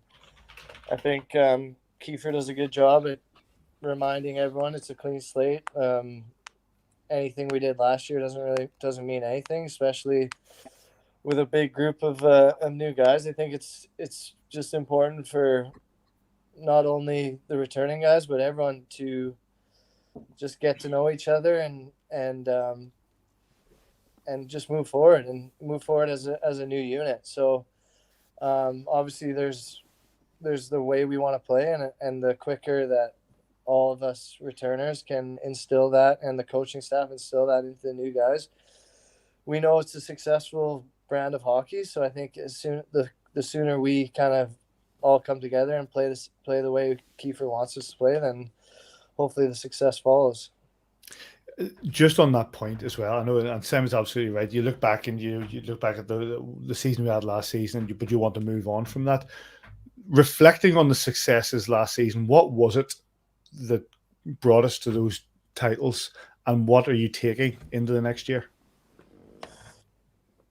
I think Kiefer does a good job at reminding everyone it's a clean slate. Anything we did last year doesn't mean anything, especially with a big group of new guys. I think it's just important for not only the returning guys but everyone to just get to know each other and just move forward as a new unit. So obviously there's the way we want to play, and the quicker that all of us returners can instill that and the coaching staff instill that into the new guys, we know it's a successful brand of hockey. So I think the sooner we kind of all come together and play the way Kiefer wants us to play, then hopefully the success follows. Just on that point as well, I know, and Simon's absolutely right. You look back and you look back at the season we had last season, but you want to move on from that. Reflecting on the successes last season, what was it that brought us to those titles, and what are you taking into the next year?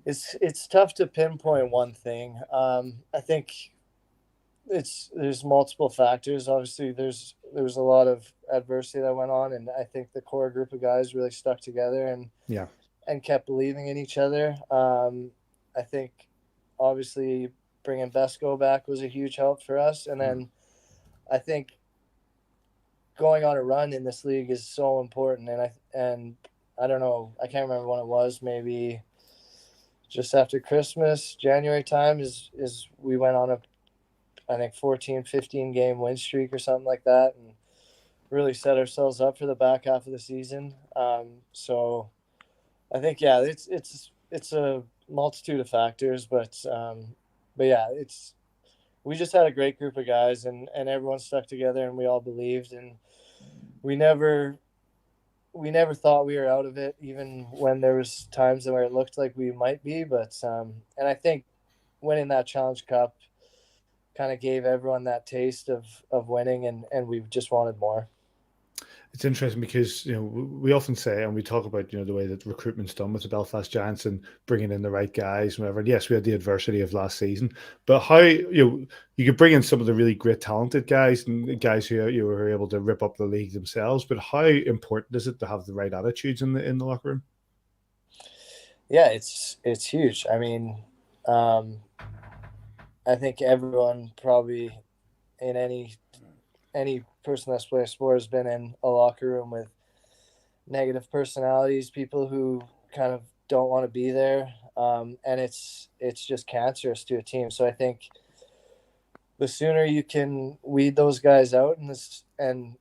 It's tough to pinpoint one thing. I think there's multiple factors. Obviously, there was a lot of adversity that went on, and I think the core group of guys really stuck together and kept believing in each other. I think obviously bringing Vesco back was a huge help for us. And then I think going on a run in this league is so important. And I don't know, I can't remember when it was, maybe just after Christmas, January time is we went on I think 14, 15 game win streak or something like that, and really set ourselves up for the back half of the season. So I think, yeah, it's a multitude of factors, but yeah, we just had a great group of guys, and everyone stuck together, and we all believed, and we never thought we were out of it, even when there was times where it looked like we might be. But and I think winning that Challenge Cup kind of gave everyone that taste of winning, and we just wanted more. It's interesting because, we often say, and we talk about, the way that recruitment's done with the Belfast Giants and bringing in the right guys and whatever. And yes, we had the adversity of last season, but how, you could bring in some of the really great talented guys and guys who you were able to rip up the league themselves. But how important is it to have the right attitudes in the locker room? Yeah, it's huge. I mean, I think everyone probably in any person that's played sport has been in a locker room with negative personalities, people who kind of don't want to be there. And it's just cancerous to a team. So I think the sooner you can weed those guys out and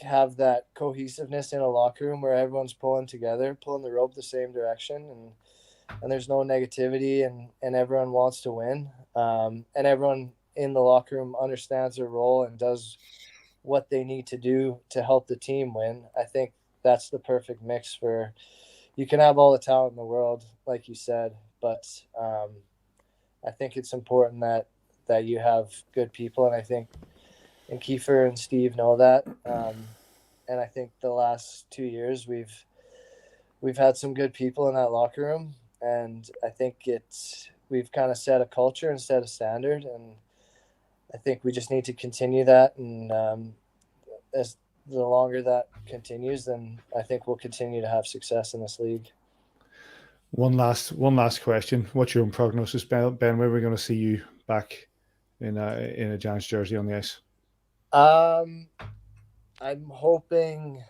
have that cohesiveness in a locker room where everyone's pulling together, pulling the rope the same direction, and there's no negativity, and everyone wants to win. And everyone in the locker room understands their role and does what they need to do to help the team win. I think that's the perfect mix for, you can have all the talent in the world, like you said, but I think it's important that you have good people. And I think, and Kiefer and Steve know that. And I think the last 2 years we've had some good people in that locker room. And I think we've kind of set a culture and set a standard. And I think we just need to continue that, and as the longer that continues, then I think we'll continue to have success in this league. One last question: what's your own prognosis, Ben? When are we going to see you back in a Giants jersey on the ice? I'm hoping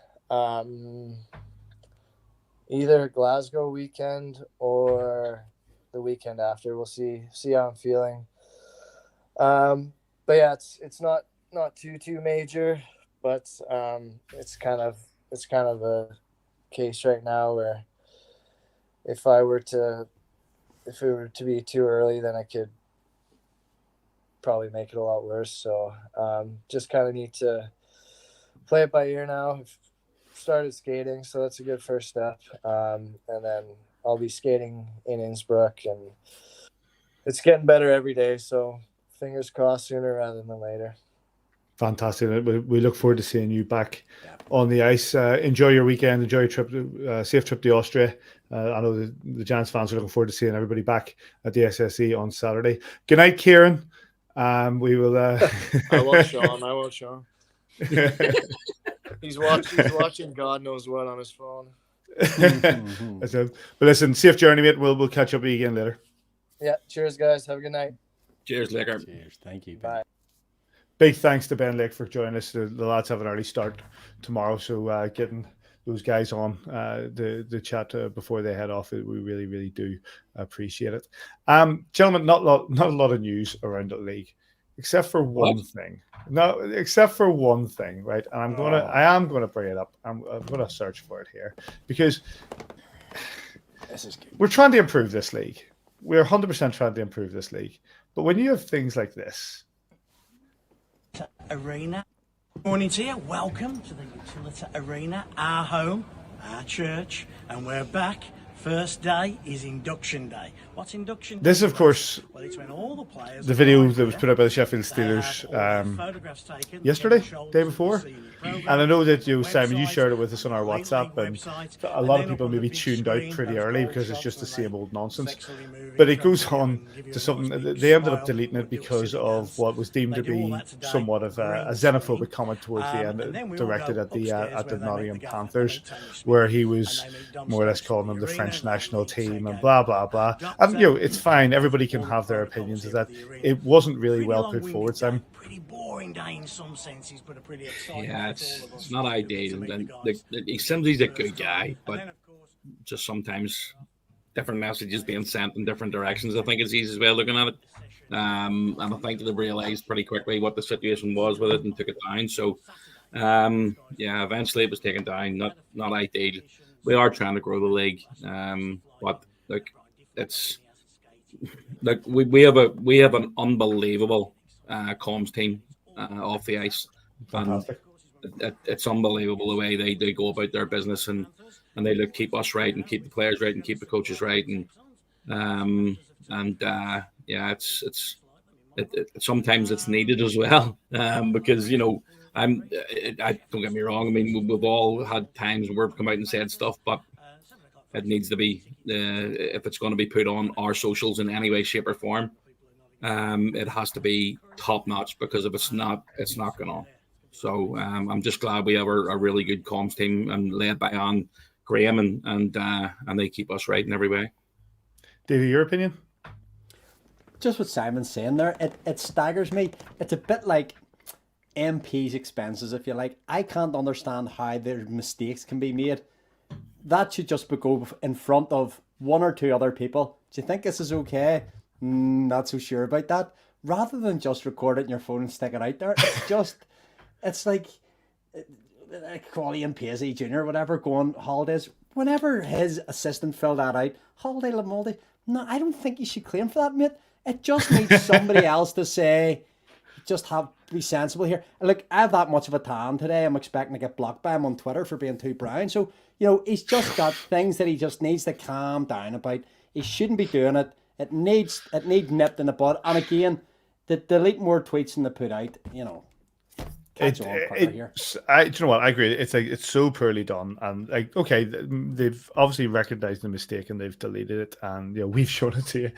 either Glasgow weekend or the weekend after. We'll see how I'm feeling. But yeah, it's not too major, but it's kind of a case right now where if it were to be too early, then I could probably make it a lot worse. So just kind of need to play it by ear now. I've started skating, so that's a good first step. And then I'll be skating in Innsbruck, and it's getting better every day. So fingers crossed sooner rather than later. Fantastic. We look forward to seeing you back on the ice. Enjoy your weekend. Enjoy your trip. Safe trip to Austria. I know the Giants fans are looking forward to seeing everybody back at the SSE on Saturday. Good night, Kieran. We will. I won't Sean. He's watching God knows what on his phone. But listen, safe journey, mate. We'll catch up with you again later. Yeah. Cheers, guys. Have a good night. Cheers, Licker. Cheers. Thank you. Bye. Big thanks to Ben Lake for joining us. The lads have an early start tomorrow, so getting those guys on the chat before they head off, we really, really do appreciate it. Gentlemen, not a lot of news around the league, except for one thing. No, except for one thing, right? And I am gonna bring it up. I'm gonna search for it here because this is good. We're trying to improve this league. We're 100% trying to improve this league. But when you have things like this, Arena. Morning to you. Welcome to the Utilita Arena, our home, our church, and we're back. First day is induction day. What's induction day? This, of course, well, it's when all the players the video that was put up by the Sheffield Steelers yesterday, day before. And I know that Simon, you shared it with us on our WhatsApp, and a lot of people maybe tuned out pretty early because it's just the same old nonsense. But it goes on to something. They ended up deleting it because of what was deemed to be somewhat of a xenophobic comment towards the end, directed at the Nottingham Panthers, where he was more or less calling them the French French national team and blah blah blah. And it's fine. Everybody can have their opinions of that. It wasn't really well put forward, Simon. Pretty boring day in some senses, but a pretty exciting Yeah, day for all of us. it's not ideal. And he seems he's a good guy, but just sometimes different messages being sent in different directions. I think it's easy as well looking at it. And I think they realised pretty quickly what the situation was with it and took it down. So, eventually it was taken down. Not ideal. We are trying to grow the league, but it's we have an unbelievable comms team off the ice. Fantastic. And it's unbelievable the way they go about their business and they keep us right and keep the players right and keep the coaches right it's sometimes it's needed as well because I don't get me wrong. I mean, we've all had times where we've come out and said stuff, but it needs to be if it's going to be put on our socials in any way, shape, or form, it has to be top notch because if it's not going on. So I'm just glad we have a really good comms team and led by Graham and they keep us right in every way. Davey, your opinion? Just what Simon's saying there, it staggers me. It's a bit like MP's expenses, if you like. I can't understand how their mistakes can be made. That should just go in front of one or two other people. Do you think this is okay? Not so sure about that. Rather than just record it in your phone and stick it out there, it's like Crawley and Paisley Jr. whatever going holidays. Whenever his assistant filled that out, holiday Lamaldi. No, I don't think you should claim for that, mate. It just needs somebody else to say, be sensible here. Look, I have that much of a tan today. I'm expecting to get blocked by him on Twitter for being too brown. So, he's just got things that he just needs to calm down about. He shouldn't be doing it. It needs nipped in the bud. And again, to delete more tweets than they put out, catch on quicker here. Do you know what? I agree. It's so poorly done, and okay, they've obviously recognized the mistake and they've deleted it, and we've shown it to you,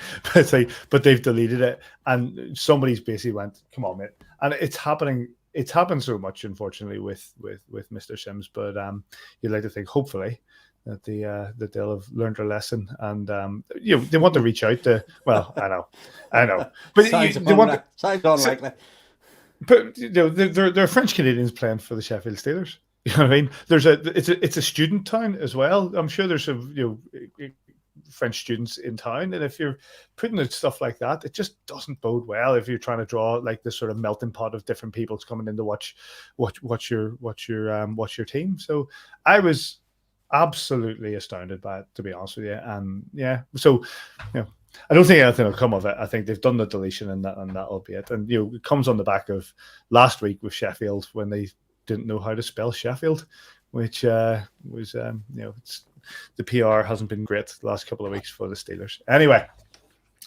but they've deleted it, and somebody's basically went, "Come on, mate," and it's happening. It's happened so much, unfortunately, with Mr. Sims. But you'd like to think, hopefully, that they'll have learned their lesson, and they want to reach out to. Well, I know, but they want. Sounds unlikely. But they're French Canadians playing for the Sheffield Steelers. You know what I mean? It's a student town as well. I'm sure there's some French students in town, and if you're putting out stuff like that, it just doesn't bode well. If you're trying to draw like this sort of melting pot of different people's coming in to watch your team. So I was absolutely astounded by it, to be honest with you. And so I don't think anything will come of it. I think they've done the deletion and that'll be it. And it comes on the back of last week with Sheffield when they didn't know how to spell Sheffield, which was the PR hasn't been great the last couple of weeks for the Steelers. Anyway,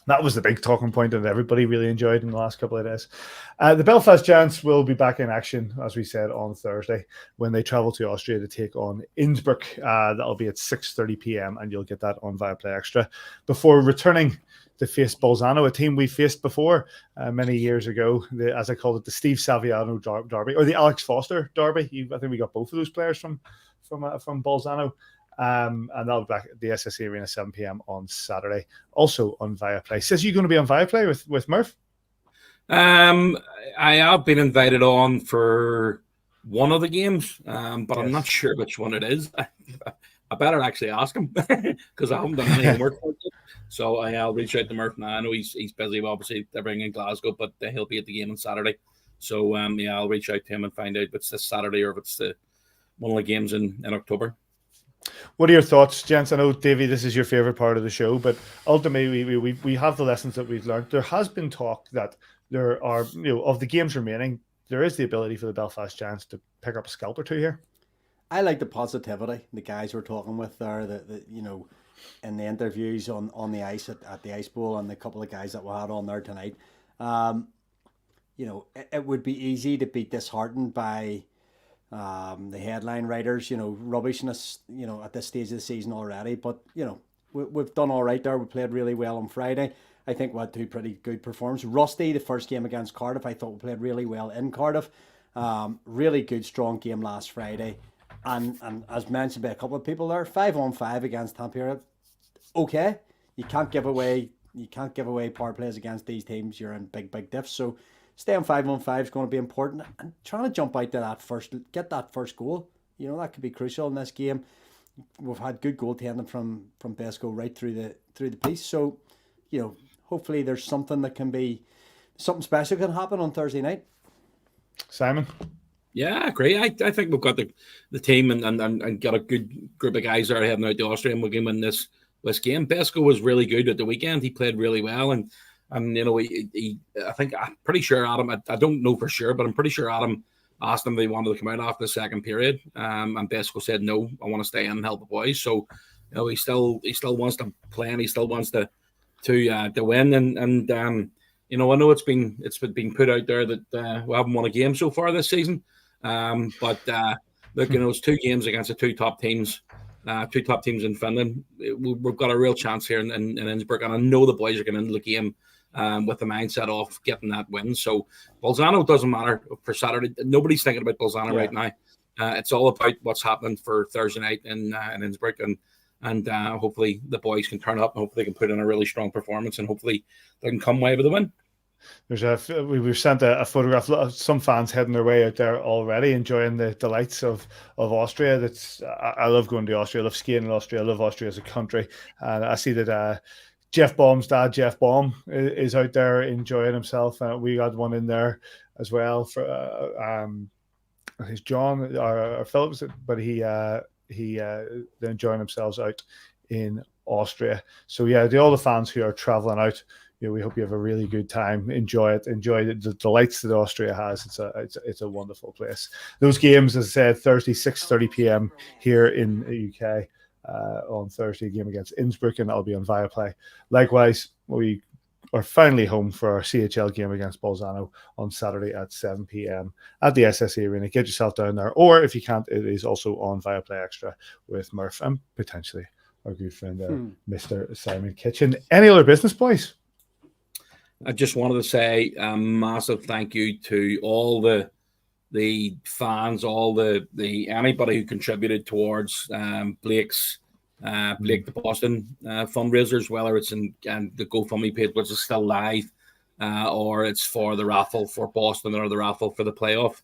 that was the big talking point that everybody really enjoyed in the last couple of days. The Belfast Giants will be back in action, as we said, on Thursday when they travel to Austria to take on Innsbruck. That'll be at 6:30 p.m. and you'll get that on Viaplay Extra before returning to face Bolzano, a team we faced before many years ago. As I called it, the Steve Saviano derby, or the Alex Foster derby. I think we got both of those players from Bolzano. And that'll be back at the SSE Arena 7 p.m. on Saturday, also on Viaplay. Says you're going to be on Viaplay with Murph? I have been invited on for one of the games, but I'm not sure which one it is. I better actually ask him because I haven't done any homework for it. So I'll reach out to Murph now. I know he's busy, obviously, everything in Glasgow, but he'll be at the game on Saturday. So I'll reach out to him and find out if it's this Saturday or if it's one of the games in October. What are your thoughts, gents? I know, Davey, this is your favorite part of the show, but ultimately we have the lessons that we've learned. There has been talk that there are, of the games remaining, there is the ability for the Belfast Giants to pick up a scalp or two here. I like the positivity the guys we're talking with there, in the interviews on the ice at the Ice Bowl, and the couple of guys that we had on there tonight. It would be easy to be disheartened by the headline writers, rubbishing us, at this stage of the season already. But, we've done all right there. We played really well on Friday. I think we had two pretty good performances. Rusty, the first game against Cardiff, I thought we played really well in Cardiff. Really good, strong game last Friday. And as mentioned by a couple of people there, 5-on-5 against Tappara. okay. You can't give away power plays against these teams. You're in big diffs. So staying 5-on-5 is going to be important, and trying to jump out to get that first goal. That could be crucial in this game. We've had good goaltending from Besco right through the piece. So, hopefully there's something special can happen on Thursday night. Simon? Yeah, I agree. I think we've got the team and got a good group of guys that are heading out to Austria, and we're going to win this game. Besco was really good at the weekend. He played really well, and I think I'm pretty sure Adam. I don't know for sure, but I'm pretty sure Adam asked him if he wanted to come out after the second period, and Besco said no. I want to stay in and help the boys. So, he still wants to play, and he still wants to win, and I know it's been put out there that we haven't won a game so far this season. But look, it's 2 games against the two top teams in Finland. We've got a real chance here in Innsbruck, and I know the boys are going into the game with the mindset of getting that win. So Bolzano doesn't matter for Saturday. Nobody's thinking about Bolzano right now. It's all about what's happening for Thursday night in Innsbruck, and hopefully the boys can turn up, and hopefully they can put in a really strong performance, and hopefully they can come away with a win. We've sent a photograph of some fans heading their way out there already, enjoying the delights of Austria. I love going to Austria. I love skiing in Austria. I love Austria as a country, and I see that Jeff Baum's dad, Jeff Baum, is out there enjoying himself. We got one in there as well for his John or Phillips, but they're enjoying themselves out in Austria. So all the fans who are traveling out, we hope you have a really good time. Enjoy it. Enjoy the delights that Austria has. It's a wonderful place. Those games, as I said, Thursday 6:30 p.m. here in the UK on Thursday, game against Innsbruck, and that'll be on Viaplay. Likewise, we are finally home for our CHL game against Bolzano on Saturday at 7 p.m. at the SSE Arena. Get yourself down there, or if you can't, it is also on Viaplay Extra with Murph and potentially our good friend Mr. Simon Kitchen. Any other business, boys? I just wanted to say a massive thank you to all the fans, all the anybody who contributed towards Blake the Boston fundraisers, whether it's in the GoFundMe page, which is still live, or it's for the raffle for Boston or the raffle for the playoff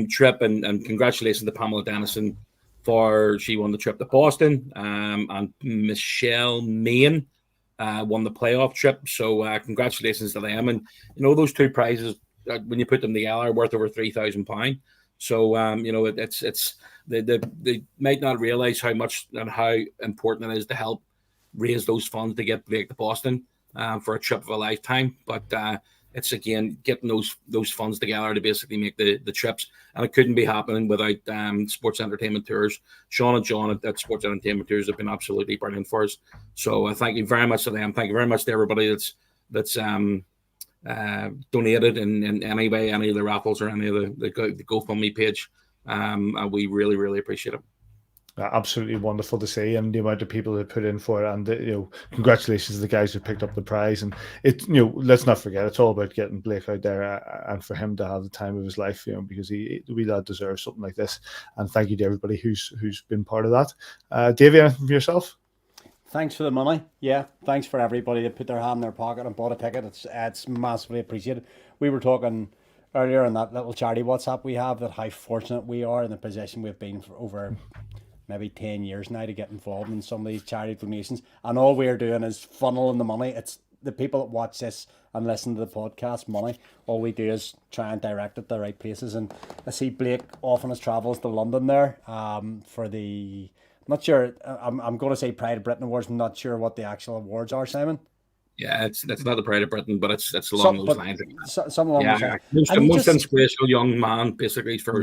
trip. And congratulations to Pamela Dennison she won the trip to Boston, and Michelle Main won the playoff trip. So congratulations to them. And those 2 prizes, when you put them together, are worth over £3,000. So it's they might not realize how much and how important it is to help raise those funds to get Blake to Boston for a trip of a lifetime. But it's again getting those funds together to basically make the trips, and it couldn't be happening without Sports Entertainment Tours. Sean and John at Sports Entertainment Tours have been absolutely brilliant for us. So thank you very much to them. Thank you very much to everybody that's donated in any way, any of the raffles or any of the GoFundMe page. We really, really appreciate it. Absolutely wonderful to see, and the amount of people that put in for it, and congratulations to the guys who picked up the prize. And let's not forget, it's all about getting Blake out there and for him to have the time of his life, because the wee lad deserves something like this. And thank you to everybody who's been part of that. Davy, anything for yourself? Thanks for the money. Yeah, thanks for everybody that put their hand in their pocket and bought a ticket. It's massively appreciated. We were talking earlier in that little charity WhatsApp we have that how fortunate we are in the position we've been for over maybe 10 years now to get involved in some of these charity donations, and all we're doing is funneling the money. It's the people that watch this and listen to the podcast money. All we do is try and direct it to the right places. And I see Blake often his travels to London there for the, I'm not sure, I'm going to say Pride of Britain Awards. I'm not sure what the actual awards are, Simon. Yeah, it's not the Pride of Britain, but it's along those lines. Some along those lines. Most inspirational young man, basically, for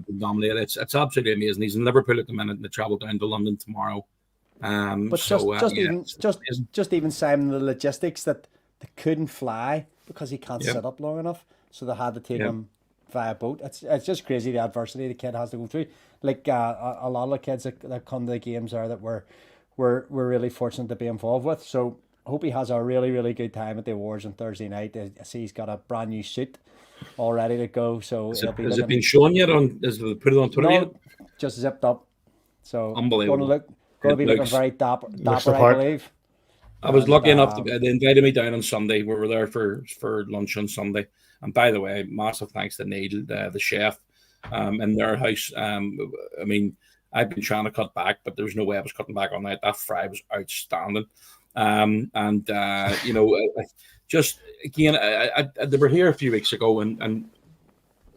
nominated. It's absolutely amazing. He's in Liverpool at the minute, and they travel down to London tomorrow. But just even Simon, the logistics that they couldn't fly because he can't sit up long enough, so they had to take him via boat. It's just crazy the adversity the kid has to go through. Like a lot of the kids that come to the games are that we're really fortunate to be involved with. So I hope he has a really, really good time at the awards on Thursday night. I see he's got a brand new suit all ready to go. So has it been shown yet? Has it put it on Twitter yet? Just zipped up. So unbelievable. Going to be looking looks very dapper, looks the I part. believe. I was And, lucky enough to they invited me down on Sunday. We were there for lunch on Sunday. And by the way, massive thanks to Neil, the chef, in their house. I mean, I've been trying to cut back, but there was no way I was cutting back on that. That fry was outstanding. Just again, they were here a few weeks ago, and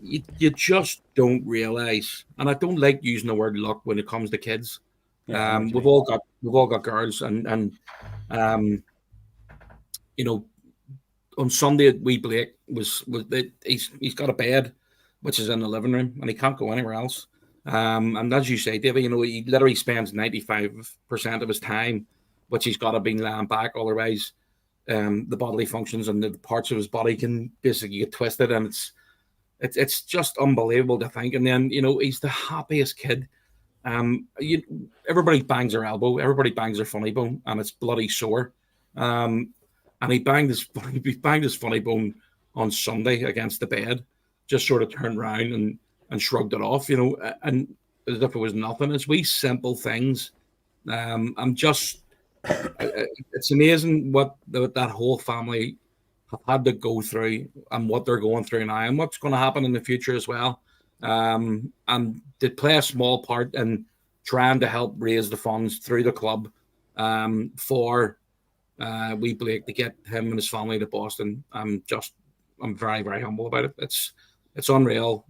you just don't realize. And I don't like using the word luck when it comes to kids. Yeah, We've all got girls, and on Sunday, wee Blake he's got a bed, which is in the living room, and he can't go anywhere else. And as you say, David, he literally spends 95% of his time, which he's got to be lying back. Otherwise, the bodily functions and the parts of his body can basically get twisted, and it's just unbelievable to think. And then he's the happiest kid. Everybody bangs their elbow, everybody bangs their funny bone, and it's bloody sore. And he banged his funny bone on Sunday against the bed, just sort of turned around and shrugged it off, and as if it was nothing. It's wee simple things. It's amazing what that whole family have had to go through and what they're going through now and what's going to happen in the future as well. And they play a small part in trying to help raise the funds through the club for wee Blake to get him and his family to Boston. I'm very, very humble about it. It's unreal.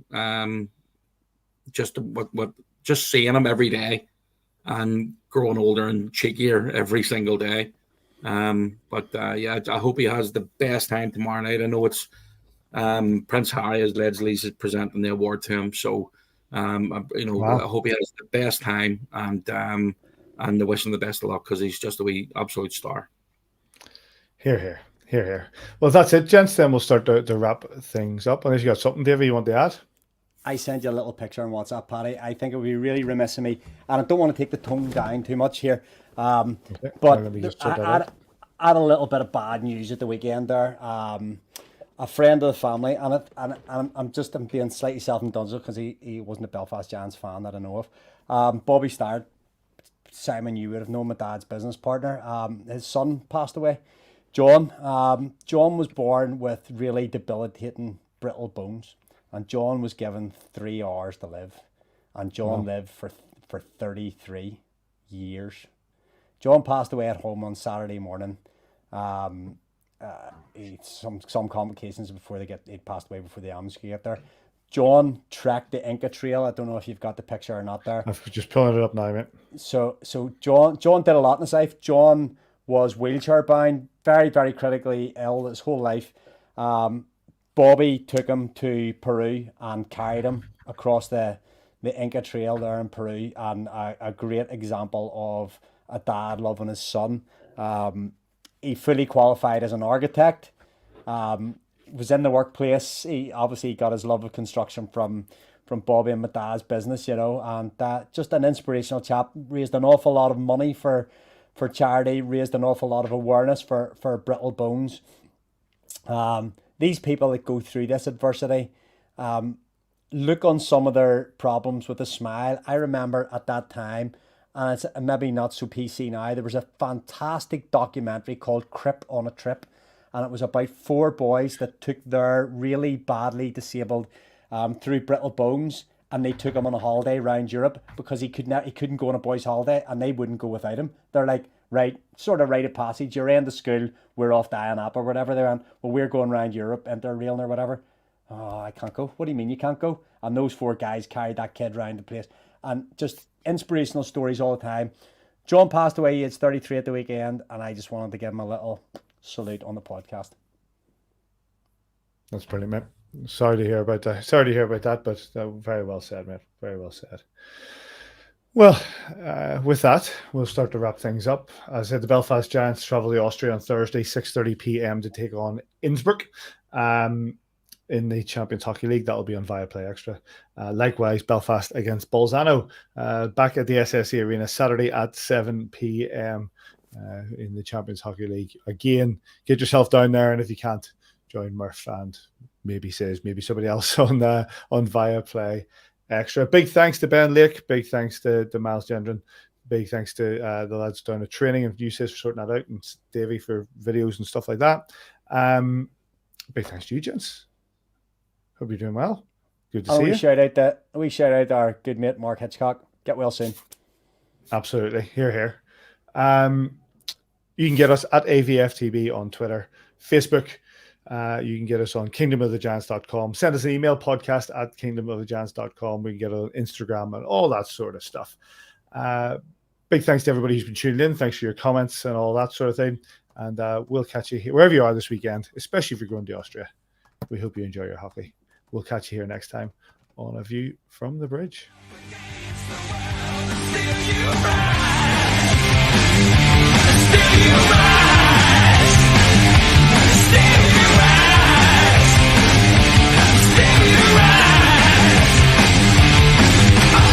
Just seeing him every day and growing older and cheekier every single day. I hope he has the best time tomorrow night. I know it's Prince Harry as Leslie's is presenting the award to him. So Wow. I hope he has the best time, and I wish him the best of luck because he's just a wee absolute star. Here. Well, that's it, gents. Then we'll start to wrap things up. Unless you got something, Davey, you want to add? I sent you a little picture on WhatsApp, Paddy. I think it would be really remiss of me, and I don't want to take the tone down too much here. Okay. But Let me just I sort that out. had a little bit of bad news at the weekend there. A friend of the family, and I'm being slightly self-indulgent because he wasn't a Belfast Giants fan that I know of. Bobby Starr, Simon, you would have known, my dad's business partner. His son passed away. John was born with really debilitating brittle bones, and John was given 3 hours to live, and John lived for 33 years. John passed away at home on Saturday morning. Some complications before he'd passed away before the ambulance could get there. John trekked the Inca Trail. I don't know if you've got the picture or not there. I'm just pulling it up now, mate. So John did a lot in his life. John was wheelchair bound, very, very critically ill his whole life. Bobby took him to Peru and carried him across the Inca Trail there in Peru, and a great example of a dad loving his son. He fully qualified as an architect. Was in the workplace. He obviously got his love of construction from Bobby and my dad's business, and just an inspirational chap. Raised an awful lot of money for charity, raised an awful lot of awareness for brittle bones. These people that go through this adversity look on some of their problems with a smile. I remember at that time, and it's maybe not so PC now, there was a fantastic documentary called Crip on a Trip, and it was about 4 boys that took their really badly disabled through brittle bones, and they took him on a holiday around Europe because he couldn't go on a boys' holiday, and they wouldn't go without him. They're like, right, sort of rite of passage. You're end of school, we're off dying up or whatever they're on. Well, we're going around Europe, interrailing or whatever. Oh, I can't go. What do you mean you can't go? And those 4 guys carried that kid around the place, and just inspirational stories all the time. John passed away. He's 33 at the weekend, and I just wanted to give him a little salute on the podcast. That's brilliant, mate. Sorry to hear about that, but very well said, mate. Very well said. Well, with that, we'll start to wrap things up. As I said, the Belfast Giants travel to Austria on Thursday, 6:30 p.m. to take on Innsbruck in the Champions Hockey League. That'll be on Viaplay Extra. Likewise, Belfast against Bolzano back at the SSE Arena Saturday at 7 p.m. In the Champions Hockey League. Again, get yourself down there, and if you can't, join Murph and maybe somebody else on Viaplay Extra. Big thanks to Ben Lake. Big thanks to Miles Gendron Big thanks to the lads down at training and UCS for sorting that out, and Davy for videos and stuff like that. Big thanks to you, gents. Hope you're doing well. Good to see you. We shout out our good mate Mark Hitchcock. Get well soon. Absolutely. Here. You can get us at AVFTB on Twitter, Facebook. You can get us on kingdomofthegiants.com. Send us an email, podcast@kingdomofthegiants.com. We can get on Instagram and all that sort of stuff. Big thanks to everybody who's been tuning in. Thanks for your comments and all that sort of thing. And we'll catch you here, wherever you are this weekend, especially if you're going to Austria. We hope you enjoy your hockey. We'll catch you here next time on A View from the Bridge.